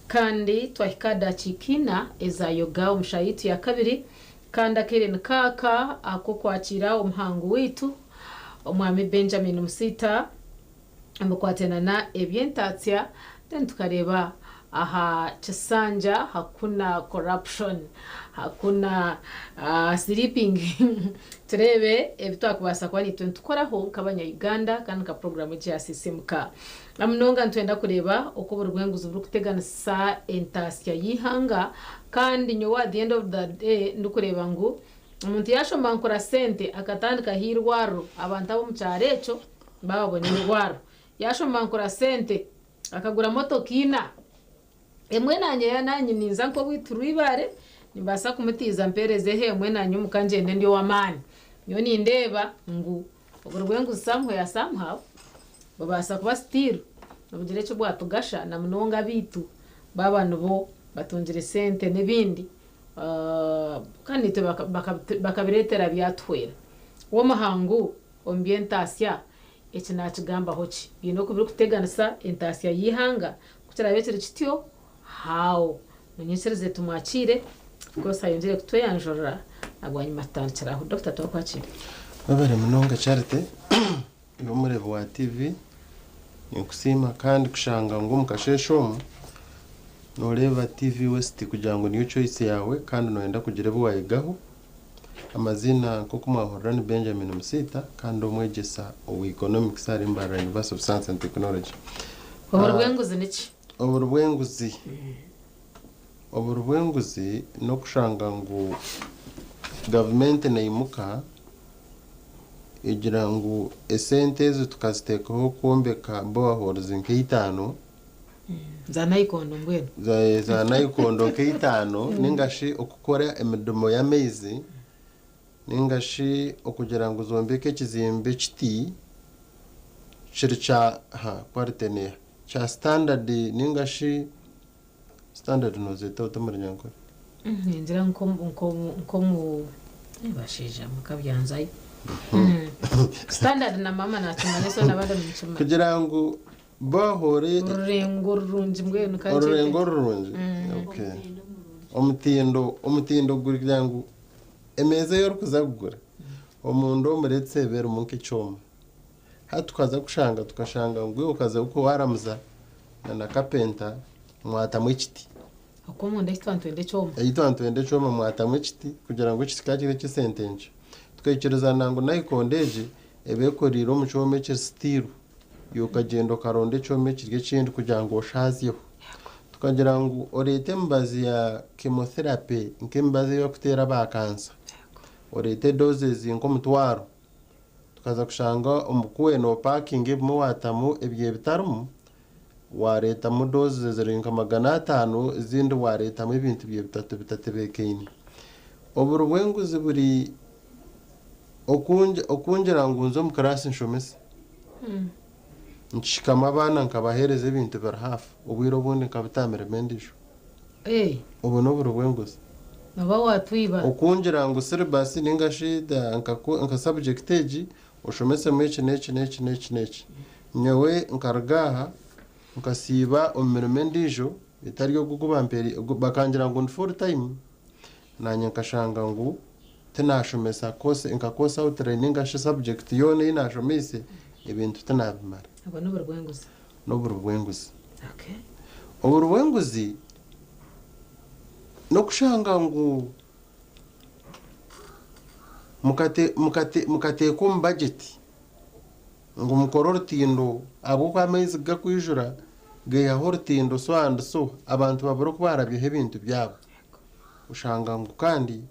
kandi twahikada chikina eza yoga omushayitu ya kabiri kandi akere kaka akokwakira omuhango witu omwami Benjamin Musita ambakwatena na ebyentatya then tukareba aha Chisanja hakuna corruption hakuna sleeping turebe ebitwakubasa kwa nitwe tukoraho kabanya Uganda kandi ka program ya sisimuka amunonga ntwenda kureba uko burwenguzo buri kuteganisa entasya yihanga kandi nyowa at the end of the day ndukureba ngo umuntu yashomba nkora sente akatandika hirwaro abantu abo mucarecho babone hirwaro yashomba nkora sente akagura moto kina emwe nanye yananye ninza nko bwituribare nimbasa kumutiza mpereze hemwe nanye mukangende ndio wamani yo ni ndeba ngu uburwengu samwe ya somehow babasa kuba still nabugire cyo bwatugasha na munonga bitu babano bo batungire sente nebindi kandi te bakabiretera byatwera wo mahangu ombientasya ekinakigamba hoki bino kubiri kuteganisa entasya yihanga kugira bekere kityo how nonyesereze tumwakire kosa yongere kutoyanjora agwanye matanchira aho Dr. Tokwakire babere munonga charity yo murebo wa TV nikusima kandi kushanga ngo mukasheshomo noreva TV West kugira ngo niyo choice yawe kandi noenda kugira bo wayigaho amazina nk'uko mwahorera ni Benjamin Musita kandi umwegesa uwa economics ari Mbarara University of Science and Technology. Uburwenguzi niki? Uburwenguzi no kushanga ngo government nayimuka igira ngo esente zo tukazitekaho kuombeka boreholes nk'itano za nayikondo mbwene za nayikondo nk'itano ningashi okukora emidomo y'amezi ningashi okugira ngo zombeke kizimbe kiti chiricha partenea cha standard ningashi standard nozeta utamanya ngo ngira nko mu bashije mukabyanzaye standard na mama natumanye so nabada mchuma kugira ngo bahore urengo rurunji mbwene kandi urengo rurunji okay umutindo kugira ngo emeze yo kuzagura umuntu muretse bera umunke cyoma hatukaza kushanga tukashanga ngo ukaza uko waramuza na kapenta mwata mwikiti uko mu ndayitwantwende cyoma ayitwantwende cyoma mwata mwikiti kugira ngo kikakire kisentenje twekereza nango nayikondeje ebekoriro mu cyome cye stiru yokagendo karonde cyome kirye kindi kugira ngo oshaziyo tukagira ngo orete mbazi ya chemotherapy nke mbazi yo kutera ba kansa orete doses inko mutwaro tukaza kushanga umukuwe no parking mu watamu ebye bitarumu wareta mu doses zirinka 500 izindi wareta mu ibintu bye bitatu bekeni oburwenguzi buri okunjira ngo nzo mu class nshomese nshikama abana nkabahereza ibintu bar hafi ubwiro bundi nkabitamira mendisho ubu no burwenguzi naba watwiba okunjira ngo syllabus ningashida nka subjectage ushomese mechi nechi nyewe nkargaha nkasiba umiremendisho itari yo gukubamperi bakangira ngo full time nanye nkashanga ngo tenashomesa kose nkakosa utraining ashe subject yone inashomese ibintu tenabimara abo no burwenguzi okay uburwenguzi no kushanga ngo mukate ku budget ngo mukorortindo abo kwa mezi gakwijura geya hortindo so and so abantu baburo kubarabye ibintu byabo ushanga ngo kandi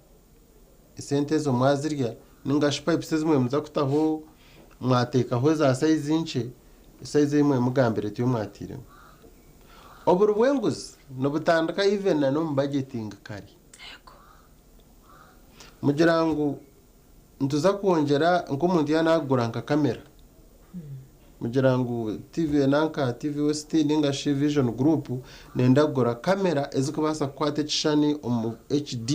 isente zo mwazirya ningashi pipes zimwe muza kutaho mwateka ho za size inche size imwe mugambere tiyo mwatire oburwenguzi no butandaka even na no budgeting kari mugira ngo ntuza kuongera ngo umuntu yanagura nka kamera mugira ngo TV nanka TV West ningashi Vision Group nendagura kamera ezikubasa kwate chishani HD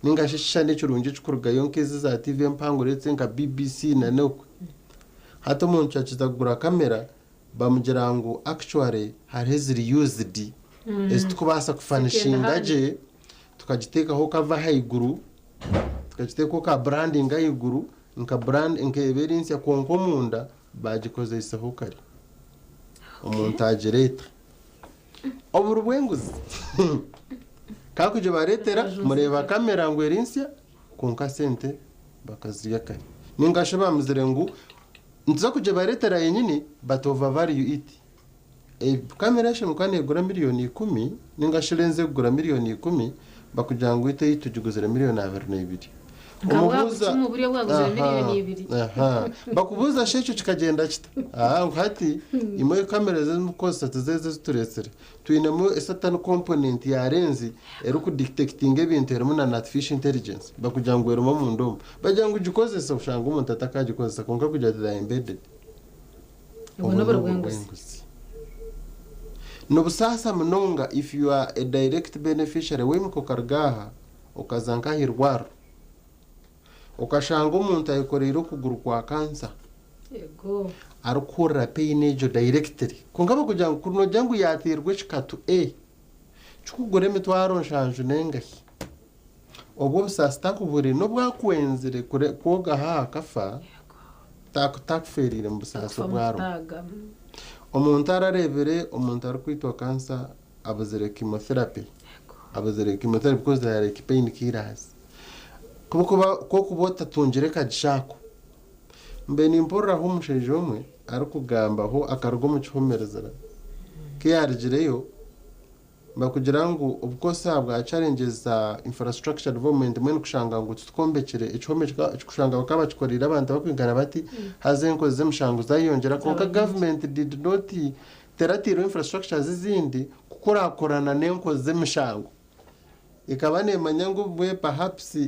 ningashi chishani cyurunje cyukuruga yonkeze za TV mpango retse nka BBC na noko hato umuntu cyacizagura kamera bamugira ngo actually hari reused ezikubasa kufanishinga je tukagiteka ho kava haiguru tukagiteka ko ka branding haiguru nka brand nkeberinsi ya konkomunda bagikoze isaho kari umuntu agereta oburwenguzi kakuje baretera mureba kamera ngo erinsia konka sente bakaziya kari ningashe bamuzire ngo nza kuje baretera yenyini batova value it kamera she mukane gura miliyoni 10 ningashirenze gura miliyoni 10 bakugira ngo ite yitujuguzira miliyoni 22 umubuza umuburi waguzira miliyoni 2 bakubuza shecho kikagenda kita hati imoye kamera z'umukosa tuzeze zituretsere twinemo certain component ya renzi ero ku detecting ibintu ero na artificial intelligence bakugira ngo ero mu ndomo bagira ngo gikoze so ushanga umuntu atakagikoze konka kujya da embedded ubona burwenguzi no busasa munonga if you are a direct beneficiary wemko kargaha ukazanka hirwaro ukashanga umuntu ayikorera ukuguru kwa kansa yego arukura payinejo directly kungaba kugira ngo kuno jangu yatirwe chikatu chukugore mitwaro nshanju nengahi obwo busasta kuburi no bwakwenzere kure koga ha kafa takferire mbusasa bwaro umuntu ararebere umuntu arikwitwa kansa abazere chemotherapy because there are pain killers ko kubota tungire kagishako mbe nimpora ho umusheje umwe ari kugamba ho akarugo mu kihomerezera kiyargireyo bakugira ngo ubwo sabwa challenges za infrastructure development mwe kushanga ngo tutkombekere ichome kushanga bakaba chikorira abantu bakwingana bati hazenko zemushango zayongera konka government did not teratiro infrastructure zizindi kukorakorana nenko zemushango ikaba nemanya ngo bwe perhaps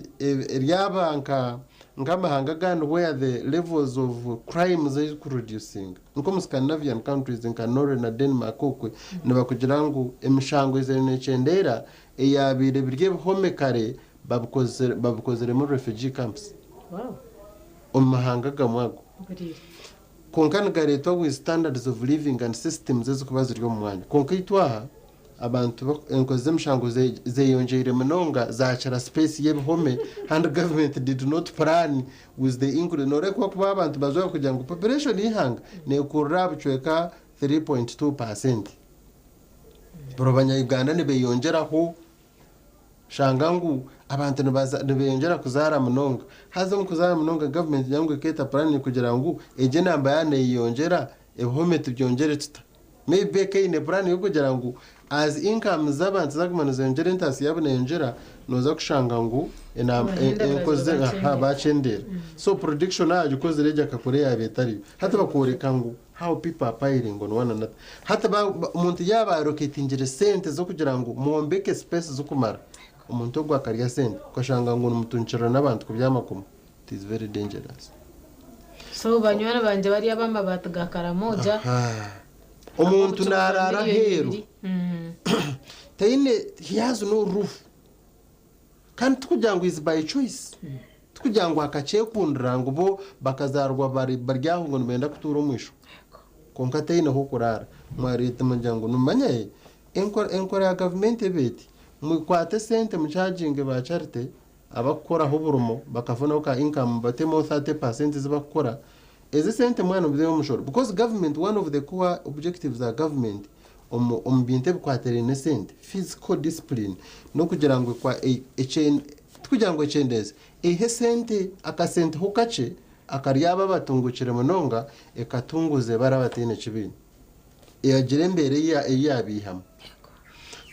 ryabanka ngamahanga gano where the levels of crimes is reducing nko Scandinavian countries in Norway na Denmark kokwe nibakugira ngo emishango izenechendera eyabire birye home kare babukozere mu refugee camps omahanga gamwago konkana gareto with standards of living and systems ezikubaza ryo mwanya konkaitwa abantu enkoze mshango zeyongeire munonga zacara space yebihome and government did not plan with the increase nore ko kuba abantu bazoya kugira ngo population ihanga ne kurabchweka 3.2%. Borobanya Uganda ne beyongeraho shangangu abantu nibeyongera kuzara munonga haza mu kuzara munonga government yangu keta plan kugira ngo eje namba yane yongera ebihome tubyongere tuta maybe kayine plan yo kugira ngo as income z'abantu zagumanuza yongera intasi yabone yongera noza kushanga ngo enkoze bachendera so prediction aje koze reja kakore yabetari hata bakoreka ngo how people are piling on one another hata umuntu yaba roketingire sente zo kugira ngo muombeke space zo kumara umuntu ogwa kariya sente kwashanga ngo umutunchira n'abantu kubyamakoma it is very dangerous so banywana banje bari abamabata gakaramoja umuntu narara heru taine he has no roof kandi tukugira ngo is by choice tukugira ngo akache kundira ngo bo bakazarwa bari baryaho ngo nimenda kutura umwisho konka taine ho kurara mwarite mujyango numanye enkora ya government ebeti mukwate sente mu charging ba charity abakora ho burumo bakavuna ka income batemo 30% zibakora eze sente mwana bide umushoro because government one of the core objectives of government binte bikwatere ne sente physical discipline no kugira ngo kwa kugira ngo echendeze sente akasente hukache akaryaba batungukire munonga ekatunguze barabatene kibini yagire mbere yabihama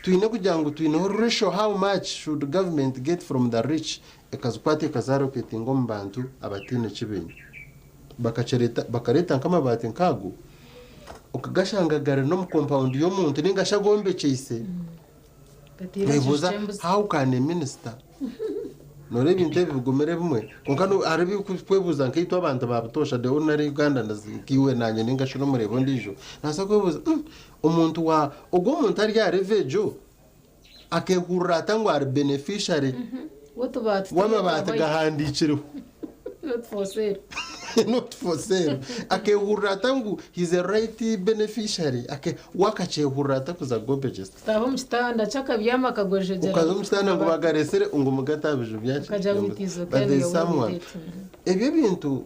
tuine kugira ngo tuine ratio how much should government get from the rich ekazupate kazaro ketingo mbantu abatene kibini bakareta kama bati nkago ukagashangagara no mu compound yo muntu ningashagombe chise bebuza how can a minister nore binte bigumere bumwe konkano arabi kwebuza nkito abantu babutosha de ordinary Uganda ndazikiwe nanye ningashino murebo ndijo nasa kwebuza umuntu wa ugo muntu ari ya revejo akehurata ngo ari beneficiary wamabata gahandikiro not for sale akehurata ngo he's a right beneficiary wakache hurata kuza gobejes tabo mstanda chaka byama kagojejera ukazo mstanda ngo bagaresere ngo mugatabije byaje kaja witizo kandi yo ebyo bintu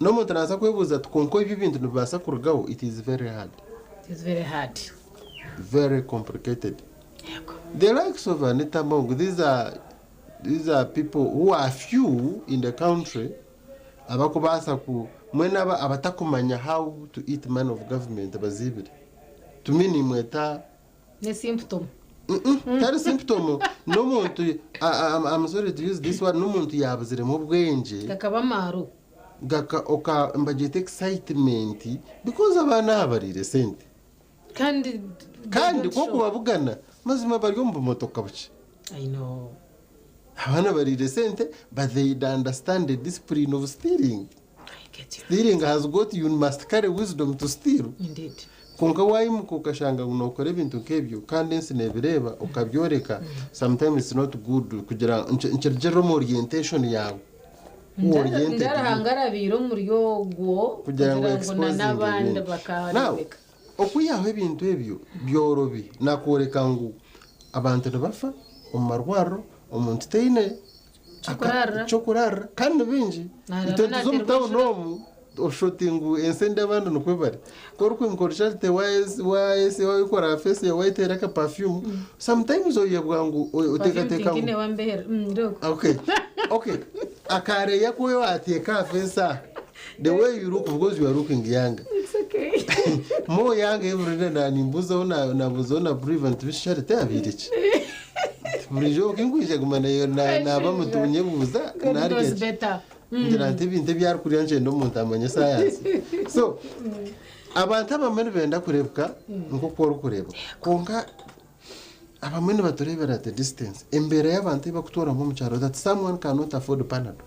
no mutanaza kwebuza tukonko ibyo bintu nibasa kurugaho it is very hard very complicated the likes of Anita Mong these are people who are few in the country abakubasa ku mwena abatakumanya how to eat man of government abazibire tumini mweta ne symptom that is symptom no muntu I'm sorry to use this word no muntu yabuzire mu bwenge kakaba maru oka mbagete excitement because abana abarire sente kandi ko kubavugana mazima bari mu motoka buke I know abana barire sente but they understand the discipline of stealing. I get you. Stealing has got you must carry wisdom to steal. Indeed. Konka wayimu kukashanga unokore bintu kebyo kandi nsinebireba ukabyoreka sometimes it's not good kugira ncherjero mu orientation yawe ndarahangara biro muri yogo kugira ngo expose n'abandi bakareka okuyaho ebintu ebyo byorobi nakoreka ngo abantu bafa umarwaro umuntu teine chokurara kandi binji itozo mutawo nomu oshotingu ensende abantu nokwebare korko inkorisha te wise wakora face ya white raka perfume sometimes oyebwangu utekateka ngine wambere okay Okay, akareya ko wateka fesa. The way you look, because you are looking young. It's okay. More young every day than in Buzona, Nabuzona, prevent which share the village. Burijo kinguije kumana na bamutumye buza Knows better. ngira ntibi ntibyar kuryanje ndo muntu amanye science. So abantu abamene benda kurebuka nko kora kureba konka abamene baturebera at a distance embere y'abantu bakutora mu cyaro that someone cannot afford Panadol.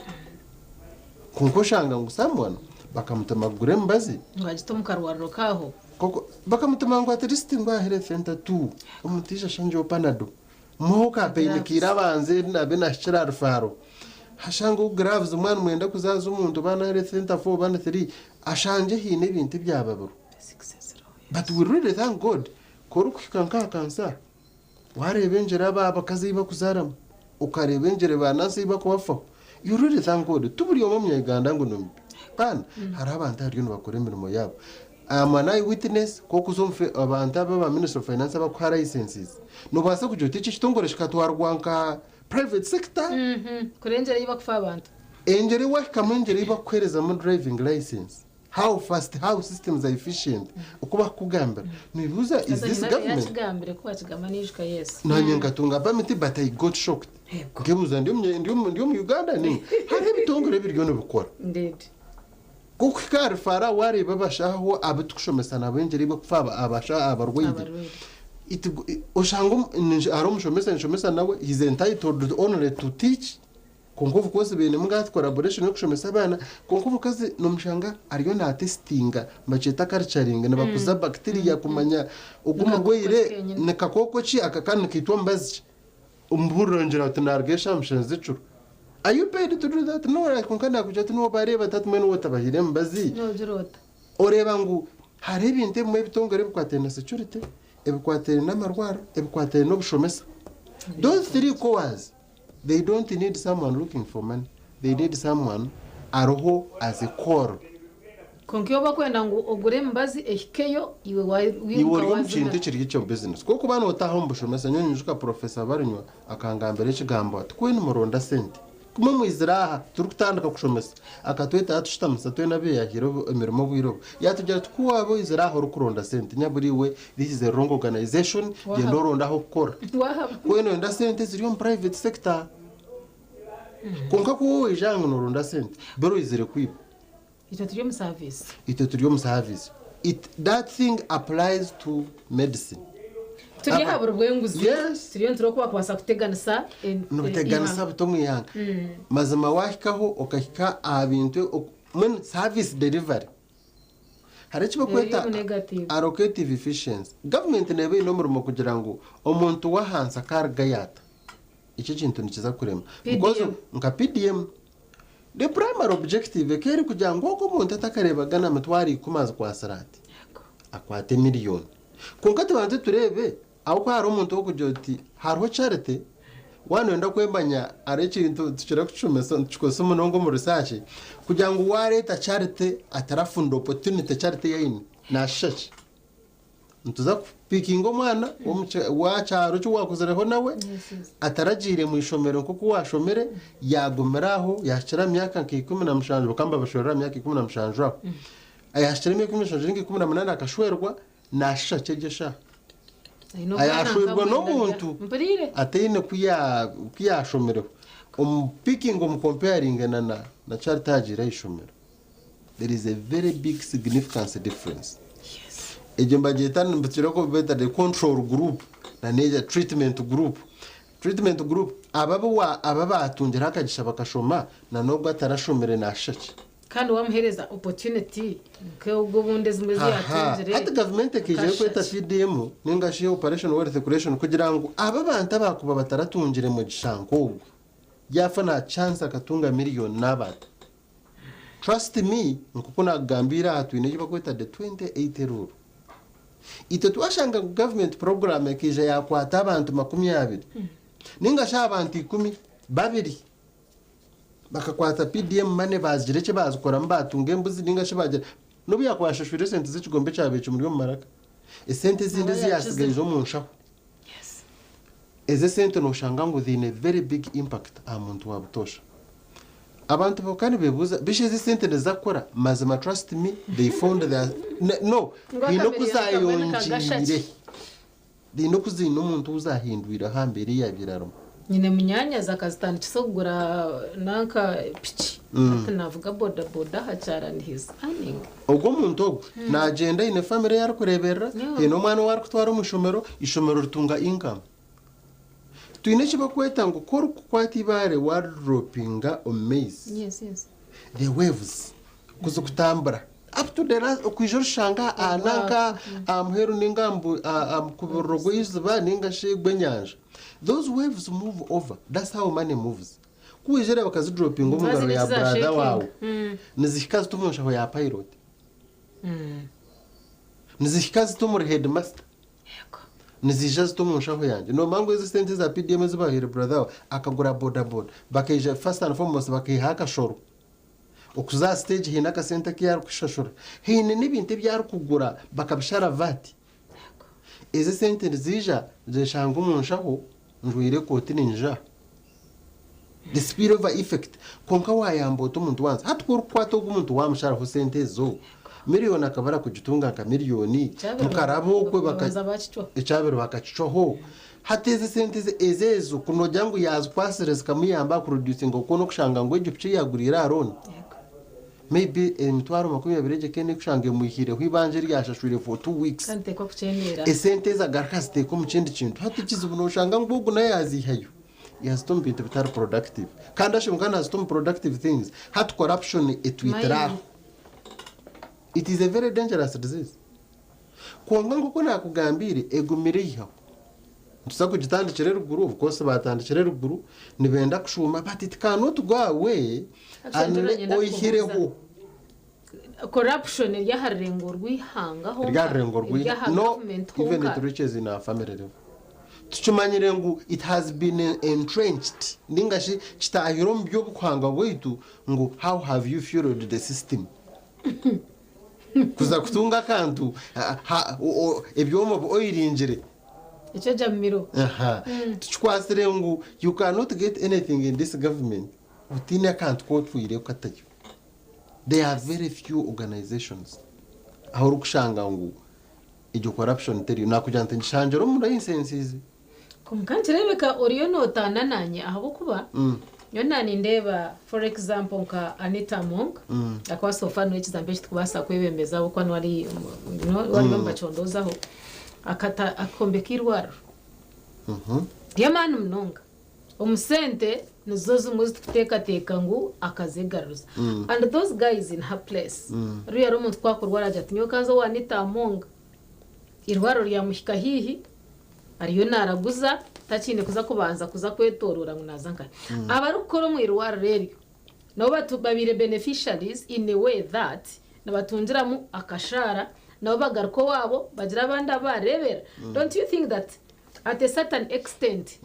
Kunko shanga ngo someone bakamutama gure mbazi ngagito mukarwaro kaho koko bakamutama ngo at least ngo ahere fenta 2 umutisha shanje Panadol muhoka painkira banze nabe na shirar faro hashango graves umwana mwenda kuzaza umuntu bana ahere fenta 4 bana 3 ashanje hine ibintu byababuro. But we really thank God koruko kanka kansa warebengera bakazi bakuzarama ukarebengere banasi bakubafa. You really thank God. Tuburi omo myaganda ngo no pan hari abantu ari bakora imirimo yabo. An eyewitness ko kuzumfe abantu aba Minister of Finance bakwara licenses no basa kujoti kitongore shikatwarwanka private sector kurengera yibakufa abantu engere wa kamengere yibakwereza mu driving license. How fast, how systems are efficient. Ukuba kugamba nibuza is this government yakigambire ko akigamanishka yes nanye ngatunga bamiti but I got shocked ngebuza ndio mu Uganda ni hari bitongore biryo no bukora indeed kuko karfara wari babashaho abitukushomesa nabengere bakufaba abasha abarwide ushango aromushomesa nawe is entitled only to teach konkuvu kose bene mga collaboration yo kushomesa abana konkuvu kazi no mushanga ariyo na testinga mbacheta culturing na bakuza bacteria kumanya uguma gwire ne kakoko chi akakana kitwa mbazi umburongera tunargesha mshenze curu. Are you paid to do that? No, I konkana kujata no bareba tatmeno watabahire mbazi no jirota oreba ngu hari ibintu mu bitongore bikwatena security ebikwatena n'amarwara ebikwatena no bushomesa. Those three cores they don't need someone looking for money. They need someone aroho as a core. Konkiyo bakwenda ngo ogure mbazi ehikeyo iwe wibuka chintu kiri cyo business. Koko bana utaho mbushomesa nyonyuka professor barinywa akangambere kigambo atkwene muronda sente. Kuma mwiziraha turukutandika kushomesa akatweta atushtamisa twena be yahiro emirimo bwiro yatugera twabo iziraha rukuronda sente nyaburiwe this is a wrong organization ye noronda ho gukora kweno nda sente ziri mu private sector konka ko ijango noronda sente bero izire kwiba ito turiyo mu service that thing applies to medicine. Turi haburwe nguzi turiyo ntiro kuba kwasa kuteganisa no teganisa bitomuyanga mazima wahikaho okahika abintu men service delivery hari kiba kweta allocative efficiency. Government nebe no murimo kugira ngo omuntu wahansa karga yata iki kintu nikiza kurema because nka PDM the primary objective keri kugira ngo ko umuntu atakareba gana matwari kumaza kwa sarati akwate miliyoni konkati bantu turebe aho ko hari umuntu wo kujoti hariho charity wanenda kwembanya ari kintu tukira kucumesa tukose umunongo mu research kugira ngo wareta charity atarafunda opportunity charity yini na shashi ntuza picking omwana wa cyaro cyo wakuzereho nawe ataragire mu ishomero kuko washomere yagomeraho yashira myaka 17 bakamba bashorera myaka 17 ayashira myaka 18 akashwerwa na shachegesha ayashwerwa no muntu ateyine kuyashomero picking comparing na charity agira ishomero. There is a very big significance difference. Ejemba jetana mbitsirako beta the control group na neja treatment group ababa atungera akagisha bakashoma na nobwo atarashomere na shaki kandi wamuhereza opportunity ko gobunde zimwe ziyatungere ati government kije kweta CDM ningashiye operation worth creation kugira ngo abantu bakuba bataratungire mu gishango yafa na chance akatunga miliyoni n'abatu. Trust me nkuko nagambira atwine yiba kweta the 2080 rule. Ito twashanga government program ekije yakwata abantu 20 ningasha abantu 10 babiri bakakwata PDM mane bazire cyo bazikora mbatunge mbuzi ningasha bagira no byakwashashwire sente z'ikigombe cyabeje muri mu maraka esente zindi ziyasigaje mu nshaho eze sente no shanga ngo zine very big impact amuntu wabutosha abantu bakani bebuza bishize sente nezakora mazima trust me they found their no hino kuzayongire dino kuzina umuntu uzahindurira hambere yabiraro nyine munyanya zakazitana kisogura nanka pichi ati navuga boda boda hacaranhiza aning ubwo muntu na agenda ine family yari kurebera hino mwana wari kutwara umushomero ishomero rutunga income tuine chiba kweta ngo kora kukwati bare wardropinga on maize yes the waves kuzukutambura up to the last okwijoro shanga anaka amheru ningambu kuborogo yizuba ningashegwe nyanja those waves move over that's how money moves kwijere bakazidropinga umugaro ya brother wawe nizikazi tumusha ho ya pilot nizikazi tumuri headmaster nizijazi tumushaho yanje no mango izi sente za PDM zibahire brother akagura boda boda bakije first and foremost bakihaka shoro okuza stage hina ka sente kiyar kushashura hine nibinte byar kugura bakabishara vati izi sente zija zishanga umushaho njwire koti ninja the spillover effect konka wayambo tumuntu wanza hatukuru kwato gumuntu wamushara ho sente zo miliyoni akabara kugitunga ka miliyoni mukarabo kwe icabero bakacicoho hateze sente ezezo kunojya ngo yazkwasire zikamuyamba producing ukono kushanga ngo igipci yagurira aroni maybe emitwaro 20 kene kushange muhire hwibanje ryashashwire for 2 weeks kante ko kucenera esente za garkaste ko mu kindi kintu hatikize ubuno ushanga ngugu na yazihayo yastom bintu bitari productive kandi ashimukana astom productive things hat corruption etwitera. It is a very dangerous disease. Kuanga nguko nakugambire egumire yiho. Tusa kugitandikira ruguru of course batandikira ruguru nibenda kushuma but it cannot go away and oyihireho. Corruption yaharengo rwihangaho. Ryarengo rwi no even it reaches in our family. Tuchumanyire ngo it has been entrenched. Ningashi kitahiro mbyo bukwanga bwitu ngo how have you fueled the system? Kuza kutunga kantu ebyomo oyiringire icyo jamiro tuchwasire ngo you cannot get anything in this government utina kantu ko twire ukatayo. There are very few organizations aho rukushanga ngo ijo corruption teri nakujante nshanjero mu insensize kumkantirebeka oriyo notana nanye aho kuba yonani ndeba for example nka Anita Monk akwa sofano ekizambe kitukubasa kwebembeza abo kwano wali mbachondozaho akata akombekirwaro yamanu mnonga omusente nizozo muzi tuteka ngo akazegaruza and those guys in her place ruya rumuntu kwakurwara jatinyo kanzo wa Anita Monk irwaro ryamuhika hihi ariyo naraguza takine kuza kubanza kuza kwetorora munazanka abarukoro mu irwara rero nabo batubabire beneficiaries in a way that nabatunjira mu akashara nabo bagaruko wabo bagira abandi barebera. Don't you think that at a certain extent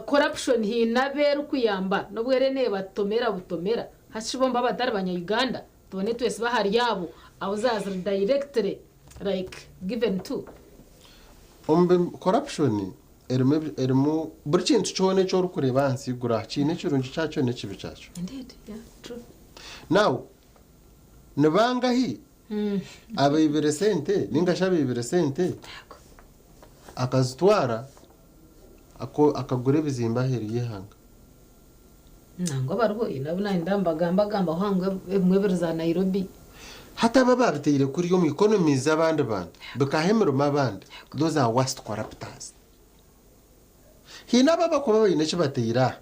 corruption hinaberu kuyamba nobwerene batomera butomera hashibomba batari banya Uganda tubone twese bahari yabo abuzaza directly like given to corruption erimo buri kintu cyone cyo rukureba hansigura kine kirungi cyacho ne kibi cyacho. Indeed, yeah, true. Now nabangahi abayibere sente ningashabibere sente akazitwara akagure bizimba heriye hanga nango barwo inabuna ndambagamba hangwe mwebere za Nairobi hata baba bitire kuri yo mu economy z'abandi bantu bakahemero mabandi those are worst corruptors. Hina baba ko bayine kibatira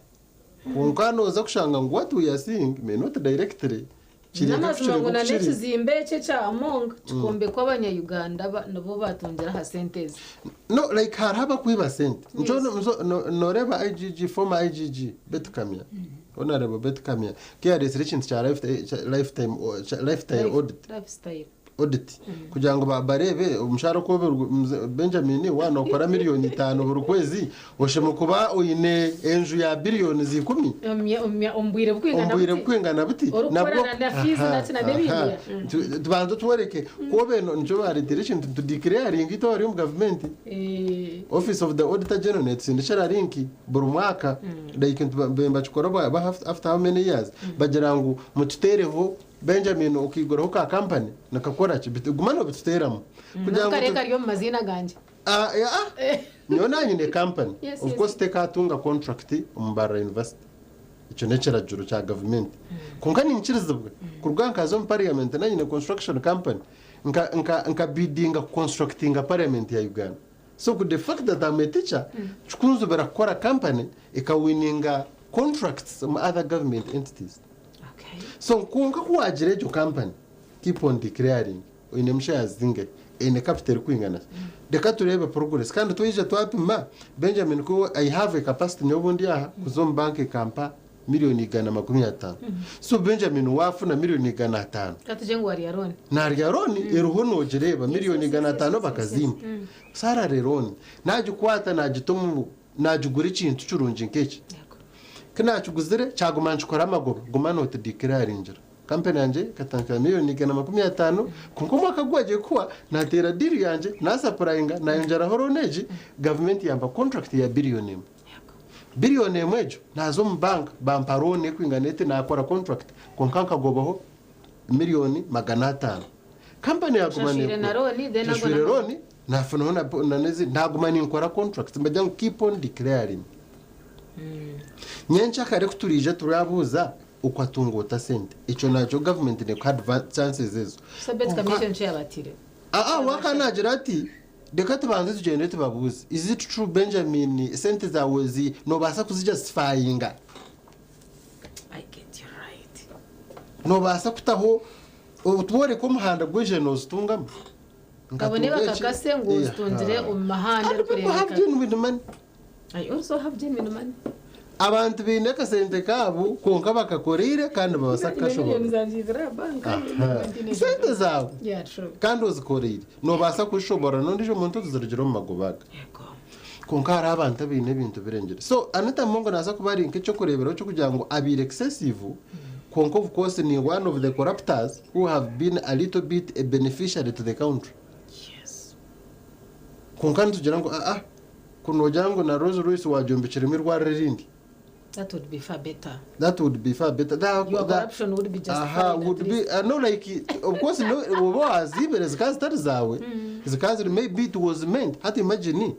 kunkano za kushanga ngo what we are seeing may not directly n'amazungu na nekizimbe cye cha Among tukombe kwa abanya Uganda nabo batongera ha sentence no like haraba kwiba sente no reba IGG former IGG Betkamia honorable Betkamia care restrictions cha lifetime audit audit kugira ngo barebe umushahara ko Benjamin wana ukora miliyoni 5 buri kwezi ushemu kuba uyine enju ya billion 10 umbwire kwingana biti nabwo na fees ndetse na debit tubanza tuwereke ko beno njo bari direction to declaring it or government office of the auditor general ndishara linki buri mwaka like bemba chikora ba after how many years bagira ngo mututereho Benjamin ukigura ka company nakakora gumano bituteramo kugira ngo kareka ryo mazina ganje nyona nyine company of course tekatunga contract umbara university ico necera juru cha government kunkani nchirizibwe kurwankazo mu parliament na nyine construction company nka biddinga constructing parliament ya Uganda. So the fact that I'm a teacher chukunzu berakora company ikawinninga contracts from other government entities. So kunka kuajire jo company keep on declaring ine mshaya zinge ine capital kwingana deka turebe progress kandi tuije twapima Benjamin ko I have a capacity nyobundi aha kuzom bank kampa miliyoni 150. So Benjamin wafuna miliyoni 500 katujengwa ari yaroni nari yaroni eruhono jireba miliyoni 500 bakazima sara reroni najukwata najitumu najugura ikintu curunje nkeki kana chuguzire chagumanchi kora amagoba gumano te declaringira company yanje katanka miliyoni 150 kunko akagwaje kuwa natera deal yanje na supplyinga na yonjara horoneji government yamba contract ya billion mwejo nazo mbank bamparone kwinganete na akora contract konkanka gobaho miliyoni 500 company yagumane roni nafuna na nezi ndagumane nkora contract mbajya keep on declaring nyencha kare kuturije turabuza ukwatungota sente ico naco government ne chances ezo so bet commission che abatire wakanagira ati deka tubanze tugende tubabuze is it true Benjamin sente zawe no basa kuzijustifyinga I get you right no basa kutaho utubore ko muhanda gwejenos tungamo ngabone bakakase ngo ustundire umahande kureka I also have genuine money abantu bineka sente kabo konka bakakorire kandi babasaka shobora sente zawe kandi uzikorire no basa kushobora no ndijo muntu tuzarugiro mu magobaga konka hari abantu bine bintu birengere so anata mongo naza kubari nke cyo kurebera cyo kugira ngo abire excessive konka of course ni one of the corruptors who have been a little bit a beneficiary to the country. Yes konka tugira ngo kuno jango na Rose Royce wajombekere mirwara rindi. That would be far better. Your corruption would be justified. Would be no like of course no was even as cause that zawe. As cause maybe it was meant. Hata imagine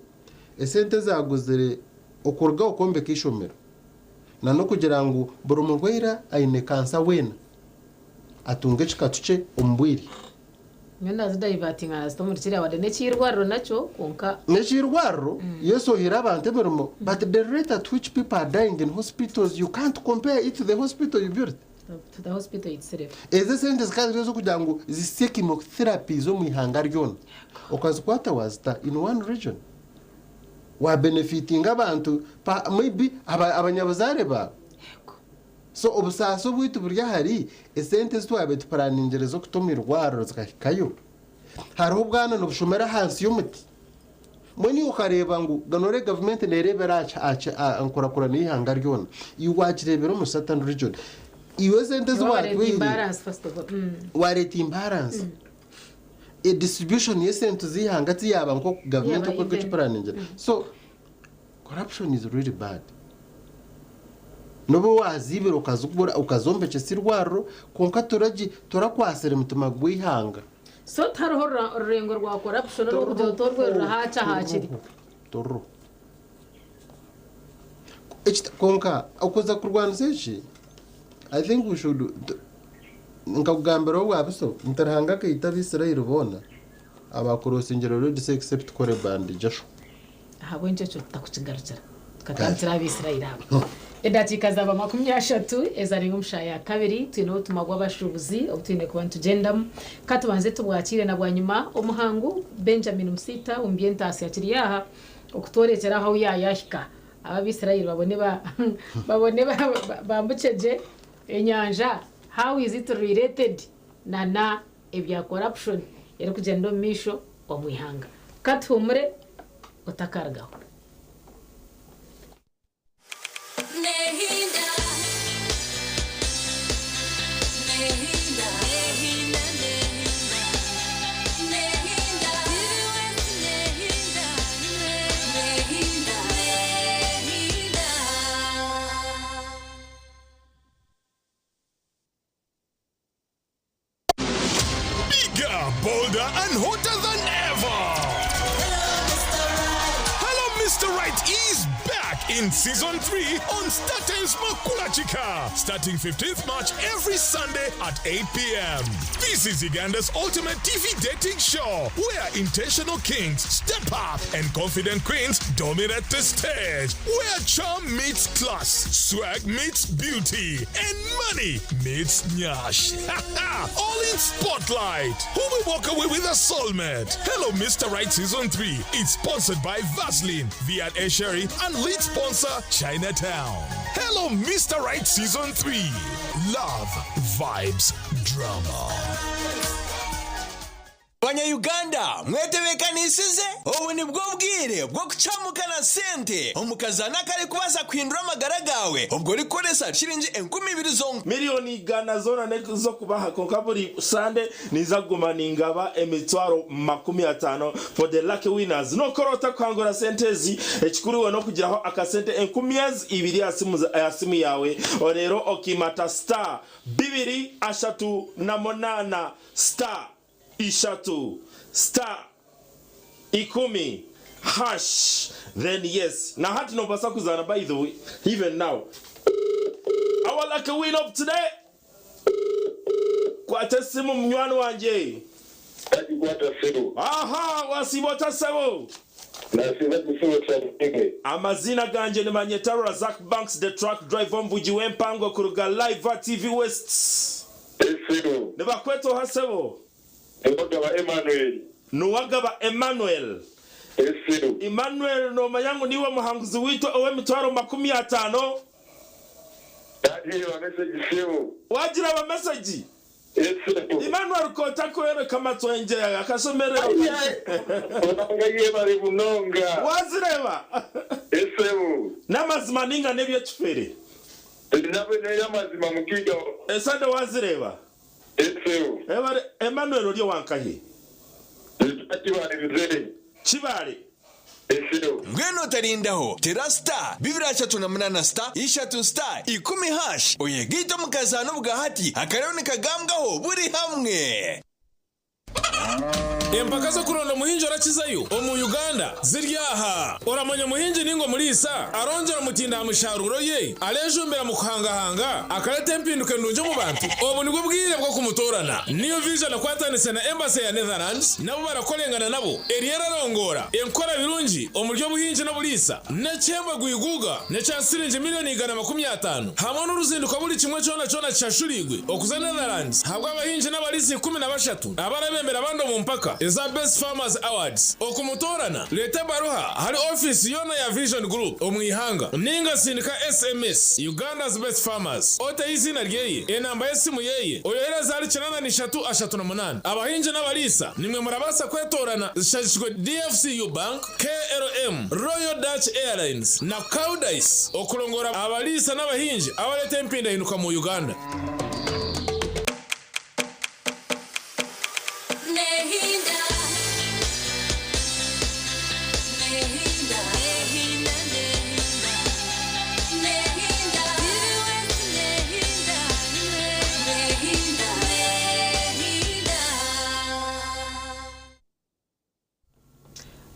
esente zaguzere okorga okombe kishomero. Na no kugira ngo buri mugwera aine kansa wena. Atunge chikatuche ombwiri. Nyanda zidayivatinga asitomurikira wade nechirwarro nacho konka nechirwarro yeso hirabante mermo but the rate at which people are dying in hospitals you can't compare it to the hospital you built to the hospital itself eze sente zikazo zo kugira ngo ziseke chemotherapy zo mu ihanga ryona okazikwata wazita in one region wa benefiting abantu maybe abanyabuzare ba so obusaso bwitu burya hari esente zitwabe tuparaningere zo kutumirwaro zikakayo hariho bwana no bushomera hansi y'umuti mweni ukareba ngo ganore government nerebera acha ankora ni hanga ryona iwakirebera mu Southern region iwe sente z'abantu imbalance first of all wareti imbalance a distribution yesente zihanga tiyaba nko government ko kutuparaningere so corruption is really bad. Nobo wazibira ukazukura ukazombece sirwaro konka turakwasere mutuma gwihanga so tariho rurengo rwa corruption no kujotorwe rahaca hakiri torro konka ukoza kurwana sechi I think we should nkagambero wabiso ntarahanga kayita Bisirayeli bona abakorosingero redi se accept kore bandi jasho habwenje cyo takukigarukira tukatantira Bisirayeli abo edakika zaba 30 ezari ngumshaya kabiri twino tumagwa bashubuzi obutine kuba tugendam katubanze tubwakire na bwanyuma omuhangu Benjamin Musita umbienta asyakiriyaha okutorekera aho yayashika ababisirayeli babone bambuceje enyanja how is it related na ebya corruption eri kugenda omu maisho omu ihanga katuhumure utakaragaho. Bolder and hotter than ever. Hello, Mr. Right is back in season 3 on StarTimes Makula Chika, starting 15th March every Sunday at 8 p.m. This is Uganda's ultimate TV dating show where intentional kings step up and confident queens dominate the stage, where charm meets class, swag meets beauty, and money meets nyash. All in Spotlight. Who will walk away with a soulmate? Hello, Mr. Right Season 3. It's sponsored by Vaseline, Viat Air Sherry, and lead sponsor Chinatown. Hello, Mr. Right Season 3. Love, vibes, drama. Banya-Uganda, mwetebekanisize obu nibwo bwire bwo kucamukana sente omukazana kari kubaza kwindura amagara gawe ubwo rikoresa shiringi 20,000 zonka miliyoni igana zona nezo kubaha konka buri Sunday niza gumana emitwaro 50 for the lucky winners. No korota kwangura sentezi ekikuriwe no kugiraho akasente 10,000 asimu yawe orero okimata star 238 star ishatu star 10 hash, then yes. Now hati no basa kuzana, by the way, even now. Our lucky win of today. Kwate simu mnywani wanje. Aha, wasibota sebo. Amazina ganje ni Manyetaro Razak Banks, the truck driver mvuji wempango kuruga live at TV West. Neba kweto hasebo. Nuwagaba Emmanuel. Emmanuel no mayangu niwe muhanguzi wito owe mitwaro 50. Wajira wa message. Emmanuel kotako yere kama twenje akasomera. Wazireba. Namazima ninga nebyo kifere. Esande wazireba. Emmanuel olio wankahe. Chibale. Ngweno tarindaho terasta bibiracha tunamnana star ishatu star 10 hash oyegito mukazano bugahati akarone kagambwaho buri hamwe. Empaka zo kuronda muhinji arakizayo omu Uganda ziryaha oramanya muhinji ningo mulisa arongera mutinda musharuro ye alejumbera mu kuhangahanga akarete mpinduke ndunje mu bantu obu nibwo bwire bwo kumutorana niyo vision akwatanise na embassy ya Netherlands nabo barakolengana nabo eriera rongora enkora birungi omuryo buhinji no bulisa nechemba guiguga necha siringi miliyoni 50 hamwe n'uruzinduko buri kimwe cyona cyashurigwe okuza Netherlands habwa abahinji n'abalisi 13 abarabembera abando mu mpaka eza Best Farmers Awards okumutorana leta baruha hari office yona ya Vision Group omwihanga ninga sindika SMS Uganda's Best Farmers ote izina ryeye enamba yesimu yeye oyohereza ari 9338 abahinje n'abalisa nimwe murabasa kwetorana zishashishwe DFCU Bank, KLM, Royal Dutch Airlines na Cowdice okulongora abalisa n'abahinje abaleta empinda hinuka mu Uganda.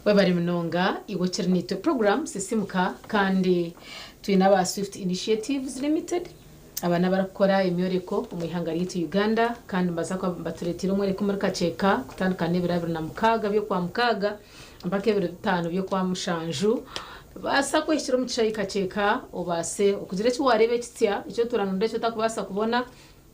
Webari mnonga iwochernito program sisimuka kandi tuinaba Swift Initiatives Limited abana barakora imyoreko umihanga y'itu Uganda kandi mbaza ko baturetira umwereko muri kaceka kutandukana 2026 byo kwa mukaga mpaka 2005 byo kwa mushanju basa kwishira mu cyayi kaceka obase ukugire cyo warebe kitya icyo turanonde cyo takubasa kubona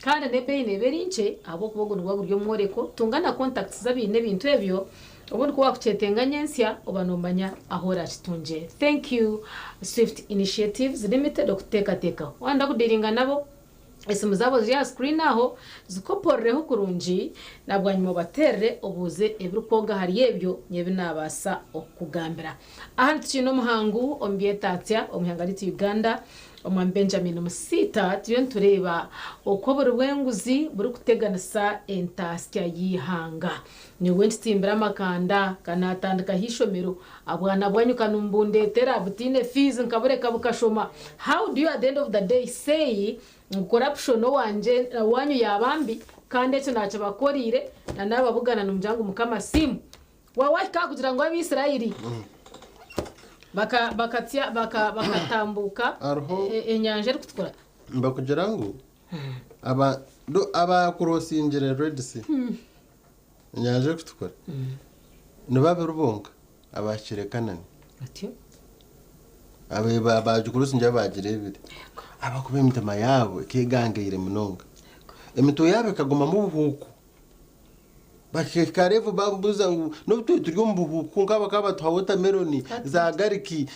kandi nebe ineberinche abo kubogonwa buryo mworeko tungana contacts zabine bintu ebyo ubundi kuwa kuchetenganyensya obanomanya ahora chitunje. Thank you Swift Initiatives Limited okuteka wanda kudiringa nabo esimu zabo zya screen aho zikoporeho kurunji nabwanyuma baterre obuze ebirukonga hari yebyo nyebi nabasa okugambira aha tukino muhangu ombyetatya omuhangariti Uganda omwa Benjamin Musita tiyo tureba uko buri bwenguzi buri kuteganisa entasya yihanga ni wentimbira makanda kanatandika hishomero abwana bwanyuka numbundetera butine fees nkabureka bukashoma. How do you at the end of the day say corruption wanje wanyu yabambi kandi echo nacho bakorire na nababugana numjangu mukama simu wawaka kugira ngo abisirayeli bakatambuka enyanja rikutkora mbakugira ngo aba crossingere Red Sea enyanja rikutkora nibabe rubonga abashire Kanani atyo abe bajukurusi nje bagire ibiri abakube imitima yabo kegangire munonga emito yabe kagoma mu buhuku bakekarevu bambuza no turyo mu buhuku ngaba twawota meloni za gariki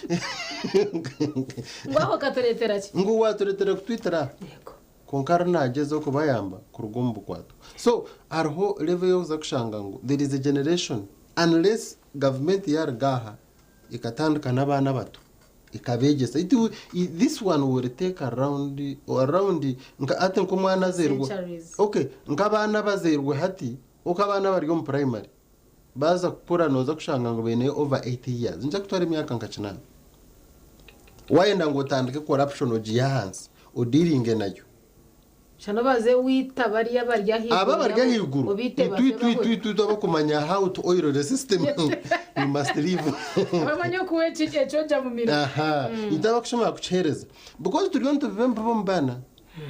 ngwaho katoretera ki ngo watoretera kutwitara yego konkara nagezo ko bayamba ku rugombo kwato so arho level yo zakushanga ngo there is a generation unless government yargaha ikatandika n'abana bato ikabegesa this one will take around nka ate nko mwana zerwa okay nkabana bazerwe hati ukabana bari mu primary baza kupura noza kushanga ngo bene over 80 years nja kutwara imyaka nkacinana wayenda ngo tandike corruption ogiyanse odiringe nayo shano baze wita bari yabarya higuru aba barya higuru tu abakumanya how to oil the system you must live abamanyo kuwechiche choja mu mira aha itaba kushoma kuchereza because turi on to vemba bombana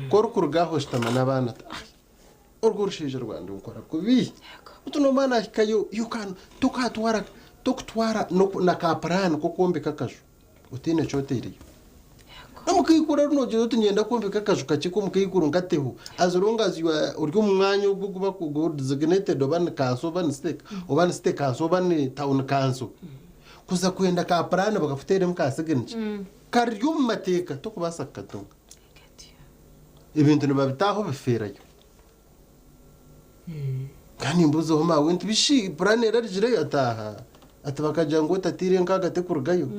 korukurgaho shtamana bana urgurushije Rwanda ukora kubi utuno mana kayo yukan tukatwara no nakaparana ko kombe kakasho utine chotere namukikura runo je tunyenda kombe kakasho kachiko mukikuru ngateho azuronga ziwa uryo mwanya ubwo kuba ku designated oban kanso ban stake kanso ban town kanso kuza kwenda kaparana bagafutere mukasigenice karyo mateka to kubasakatunga ibintu nibabitaho biferayo kandi mbuzo homa wintu bishi planera jire ataha atabakaja ngo tatire nkagate kurugayo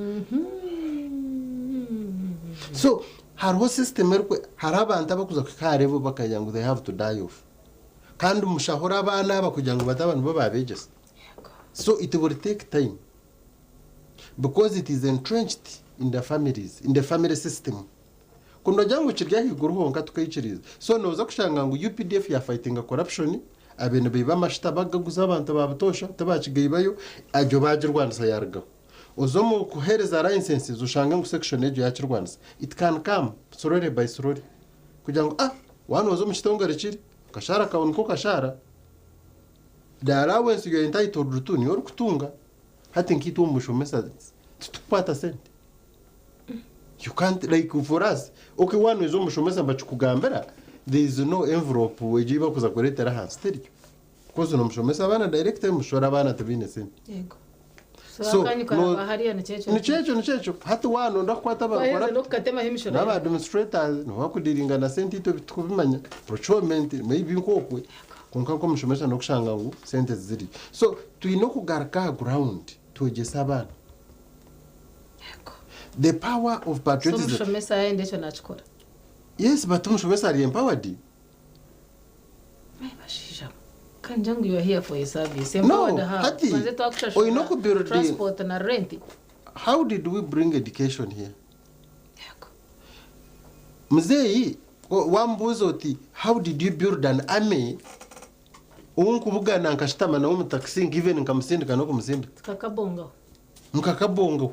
so haro system erwe harabanta abakuza kukarebo bakajya ngo they have to die off kandi umushahora abana bakujya ngo batabantu bababegese so it will take time because it is entrenched in the families in the family system kuno jangu kirya higuru honka tukayiciriza so noza kushanga ngo UPDF ya fighting corruption abene biba mashita bagaguza abantu babatosha tabakigibayo ajo baje Rwanda yarga uzomu kuhereza licenses ushanga ngo section ejo ya Rwanda it can come slowly by slowly kugira ngo wano uzomu kitongare kiri kashara kawon ko kashara the allowance you are entitled to ni kutunga hati nkitu umushomesa tutupata sente you can't like for us okay one is umushomesa bachukugambera there is no envelope wejiba kuza kuretera hansi teryo kozo umushomesa abana direct mushora abana tabine sente yego so bahariya ni checho hati wano ndakwata bakora ndokatema himishora naba administrators no wakudiringa na sente ito bitukubimanya procurement maybe nkokwe konka ko mushomesa nokushanga ngo sente ziri so tuino kugaraka ground tugesa abana the power of patriotism so mushomesa yendecho nachikora yes but mushomesa ari empowered bashisha kanjangu you are here for a service empowered hati oinoko build transport na rent how did we bring education here mzee wambuzo ti how did you build an army unkubugana nkashitama na umutaxi given nkamusindika no kumusindika nkakabonga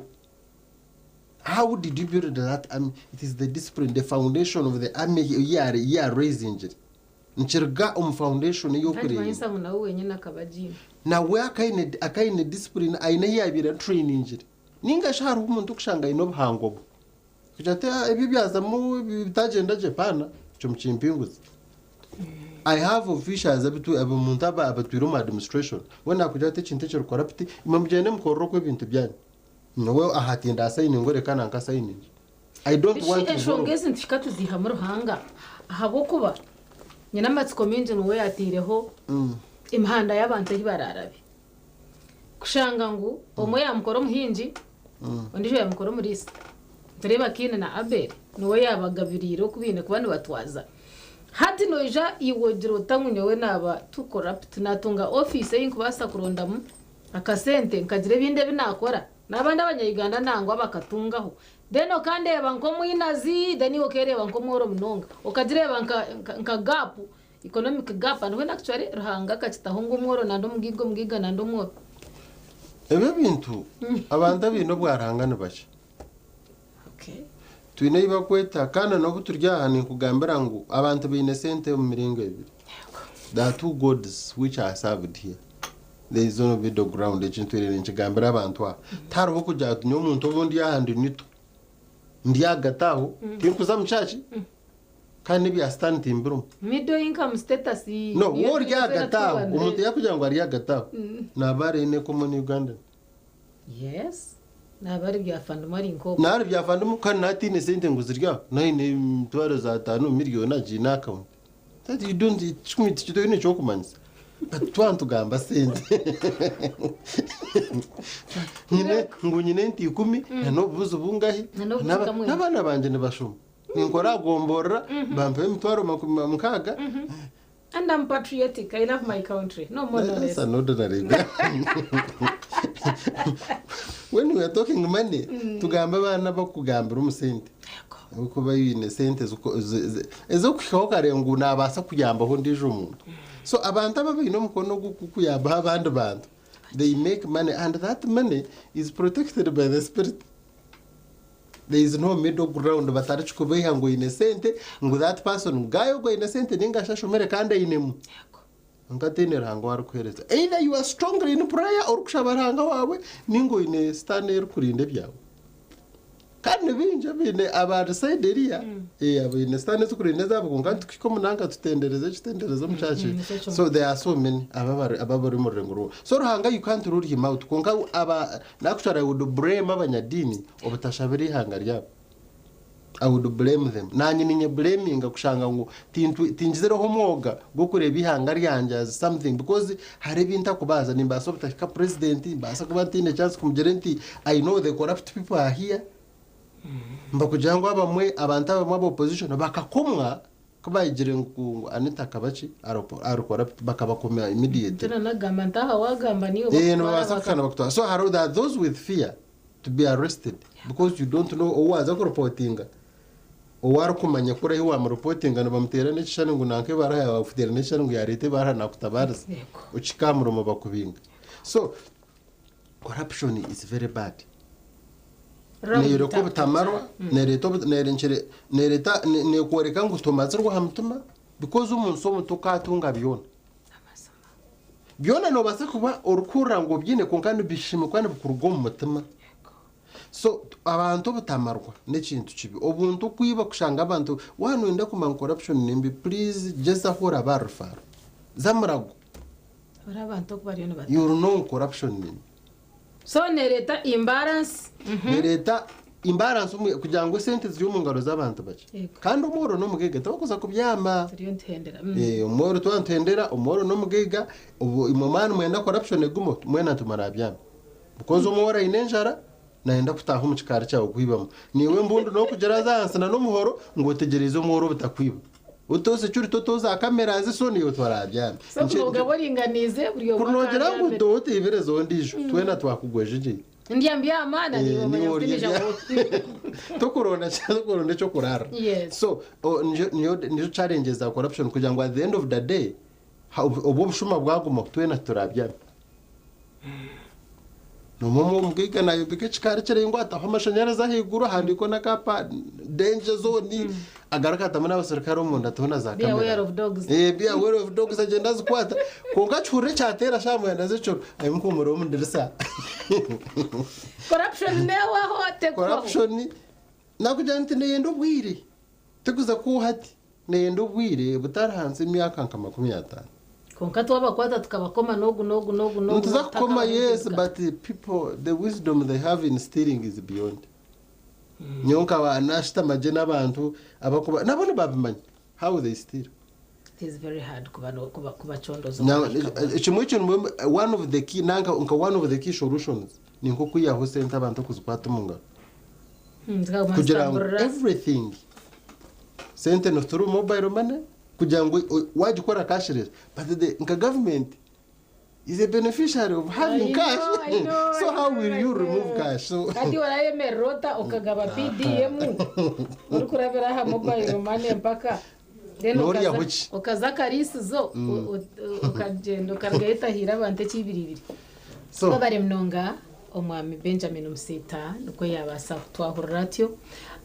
how did you build that army it is the discipline the foundation of the army you are raising it nchirga foundation yo kure hanyisa muna wenyine akabajini na we akaine discipline aina yabira training it ninga sharu umuntu kushanga ino buhango kujate ibi byaza mu bitagenda Japan cyo mchimpinguzi I have officials abumuntu abatwira mu administration wena kujate chintecyo corrupt imamujene mkorro ko ibintu byanyu nowe ahatinda sayini ngore kana nka sayini I don't want to eshongezi ntishika tuziha mu ruhanga ahabo kuba nyina matsiko minje nuwe yatireho imhanda y'abantu bararabe kushanga ngo omwe yamukoro muhinji ondijo yamukoro murisa tureba kine na Abel nuwe yabagabiriro kubine kubane batwaza hati noija iwogiro tangunyewe naba tu corrupt natunga office yinkubasa kurondamu akasente nkagire binde binakora nabandi abanyayiganda nangwa bakatungaho deno kandi banko mwinazi deni okereba nko mworo munonga okagireba nka gap economic gap and when actually ruhanga kachitaho ngumworo nando mugiga nando mworo ebe bintu abanda bino bwarangana bache twine ibakweta kana no buturyahane kugambira ngo abantu bine sente mu miringo ibiri. There are two gods which are served here. There is no middle ground echinturire nchigambira abantu taro kujya tunyo muntu obundi yahandi nito ndiyagataho tinkuza muchachi kandi bya stand imbrum middle income status no wori yagataho umuntu yakugira ngo ari yagataho nabare ine ko mu Uganda. Yes. Nabari byafanda mari nko nari byafanda mu kana natine sente nguzirya nine mtwaro za 5 miliyoni ajina account that you don't chumiti chito ine chokumanisa batwantu gamba sente nyine ngunyine nti 10 no buzo bungahi nabana banje ne bashuma ngora gombora bampe mtwaro mukaga. And I'm patriotic. I love my country. No more no less. That's an ordinary guy. When we are talking money, tugamba bana bakugambira umusente. Uko bayine sente ezo kwihokare ngo nabasa kuyamba ho ndije umuntu. So abantu ababino mukono gukuyamba abandi bantu. They make money and that money is protected by the spirit. There is no middle ground batari chikubeha ngo inesente ngo that person gayo go inesente ninga shashomere kandi inemu ngatenera hango warukwereza either you are stronger in prayer or kushabaranga wawe ningo ine stanner kurinde byawe kandi binje bine abari sideria abine stanner kurinde zabo ngandi kiko munanga tutendereze chitenderezo muchachi. So there are so many ababari mu renguru so ruhanga you can't rule him out konga aba actually I would blame abanyadini obutashabiri hanga ryabo. I would blame them. Nanyi ninye blaming kushanga ngo tinjizero homwoga go kureba ihanga ryanje as something because hari binta kubaza nimba so butaka president mbasa kuba tine chance kumgerenti I know the corrupt people are here. Mbakujangwa abamwe abantu abamwe opposition bakakomwa kubayigire ngo Anita Kabachi arukora bakabakomera immediately. Tena nagamba ntaha wagamba niyo no basakana bakutwa. So are those with fear to be arrested because you don't know owaza ko reportinga owar kumanya kure hiwa mu reportinga no bamutera n'ikishane ngo nanke baraya bafutera n'ikishane ngo yarete barana kutabarza uchikamuro mu bakubinga. So corruption is very bad. Nero ko butamarwa nereta ne koreka ngo tomazirwa hamutuma because umunso mutukatunga byona byona no basa kuba urukura ngo byine konkandi bishime kwani bukurugo mu mutima. So abantu butamarwa n'ikintu kibi obuntu kwiba kushanga abantu wanu enda kuma corruption nimbi please just ahora barfaro zamurago abantu kubariyo no you know corruption nimbi. So nereta imbalance nereta imbalance kugira ngo sente ziri mu ngaro z'abantu bake kandi umuro no mugega tabakoza kubyama umuro twantendera umuro no mugega ubu imomana mwenda corruption gumo mwena tumara byama because umuro inenjara naenda kutaha mu kikara cyawo kwibamo niwe mbundu no kugera zansana no muhoro ngo tegereze umuro butakwiba utose cyuri totoza kamera zisoni yo twarabyama so ugaboringanize buriyo kunogera ngo dote iberezo ndijo twena twakugwejeje ndiyambya amana ni bamanyotije tokorona cyo kurara. So niyo challenges za corruption kugira ngo at the end of the day obo bushuma bwaguma twena turabyama no momo mugika nayo bikechikare chere ngwata amashanyarazi ahiguru handiko nakapa danger zone agaraka tamana abasirikare mu ndatona za kamera. Be aware of dogs. Be aware of dogs agenda zikwata konga chure cyatera shamu yandaze cyo ayimko muri mu ndirisa. Corruption newa hote ko. Corruption nakujyanti neyendo bwire teguza ko hati neyendo bwire butarahanze imyaka nka 50 konka twabakwata tukabakoma nogu tuzakoma. Yes, but the people the wisdom they have in stealing is beyond. nyonka wanashita maje n'abantu abakuba nabone babimanya how they still it is very hard kuba chondozo one of the key one of the key solutions ni nko kuyaho center abantu kuzikwata munga kugira ngo everything center no through mobile money kugira ngo waje ukora cashless but the government is a beneficiary of having cash. I know, so how will you remove cash? So ati waraye rota ukagaba PDM urukurabera ha mobile money mpaka then ukaza karisi zo ukagenda ukargeta hira bante kibiribiri so bari mnonga omwami Benjamin Musita nuko yabasa twahura ratio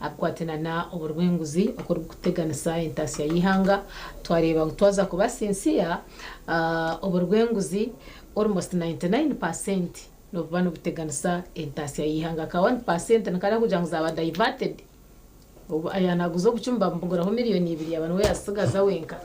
akwatena na oburwenguzi okor guteganisa intasi yihanga twareba twaza kubasensia oburwenguzi almost 99% no bano guteganisa intasi yihanga ka 1% nakara kujanguza aba diverted ayana guzo kuchumba mbunguraho miliyoni 2 abantu we yasigaza wenka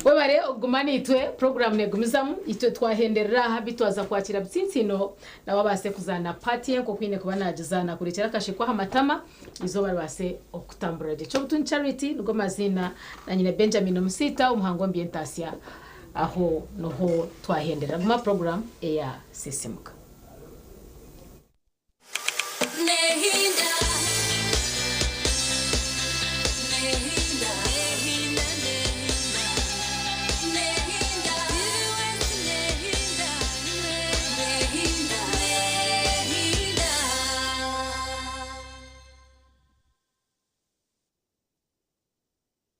webare ogumani itwe program negumizamu itwe twahenderera habitwaza kwakira bitsitsino nababase kuzana party enko kwine kubanagizana kurekera kashikwa hamatama izo base okutambura je cyo butun charity nugo mazina na nyine Benjamin Musita umuhango ambientasia aho noho twahenderera mu program eya sisimuka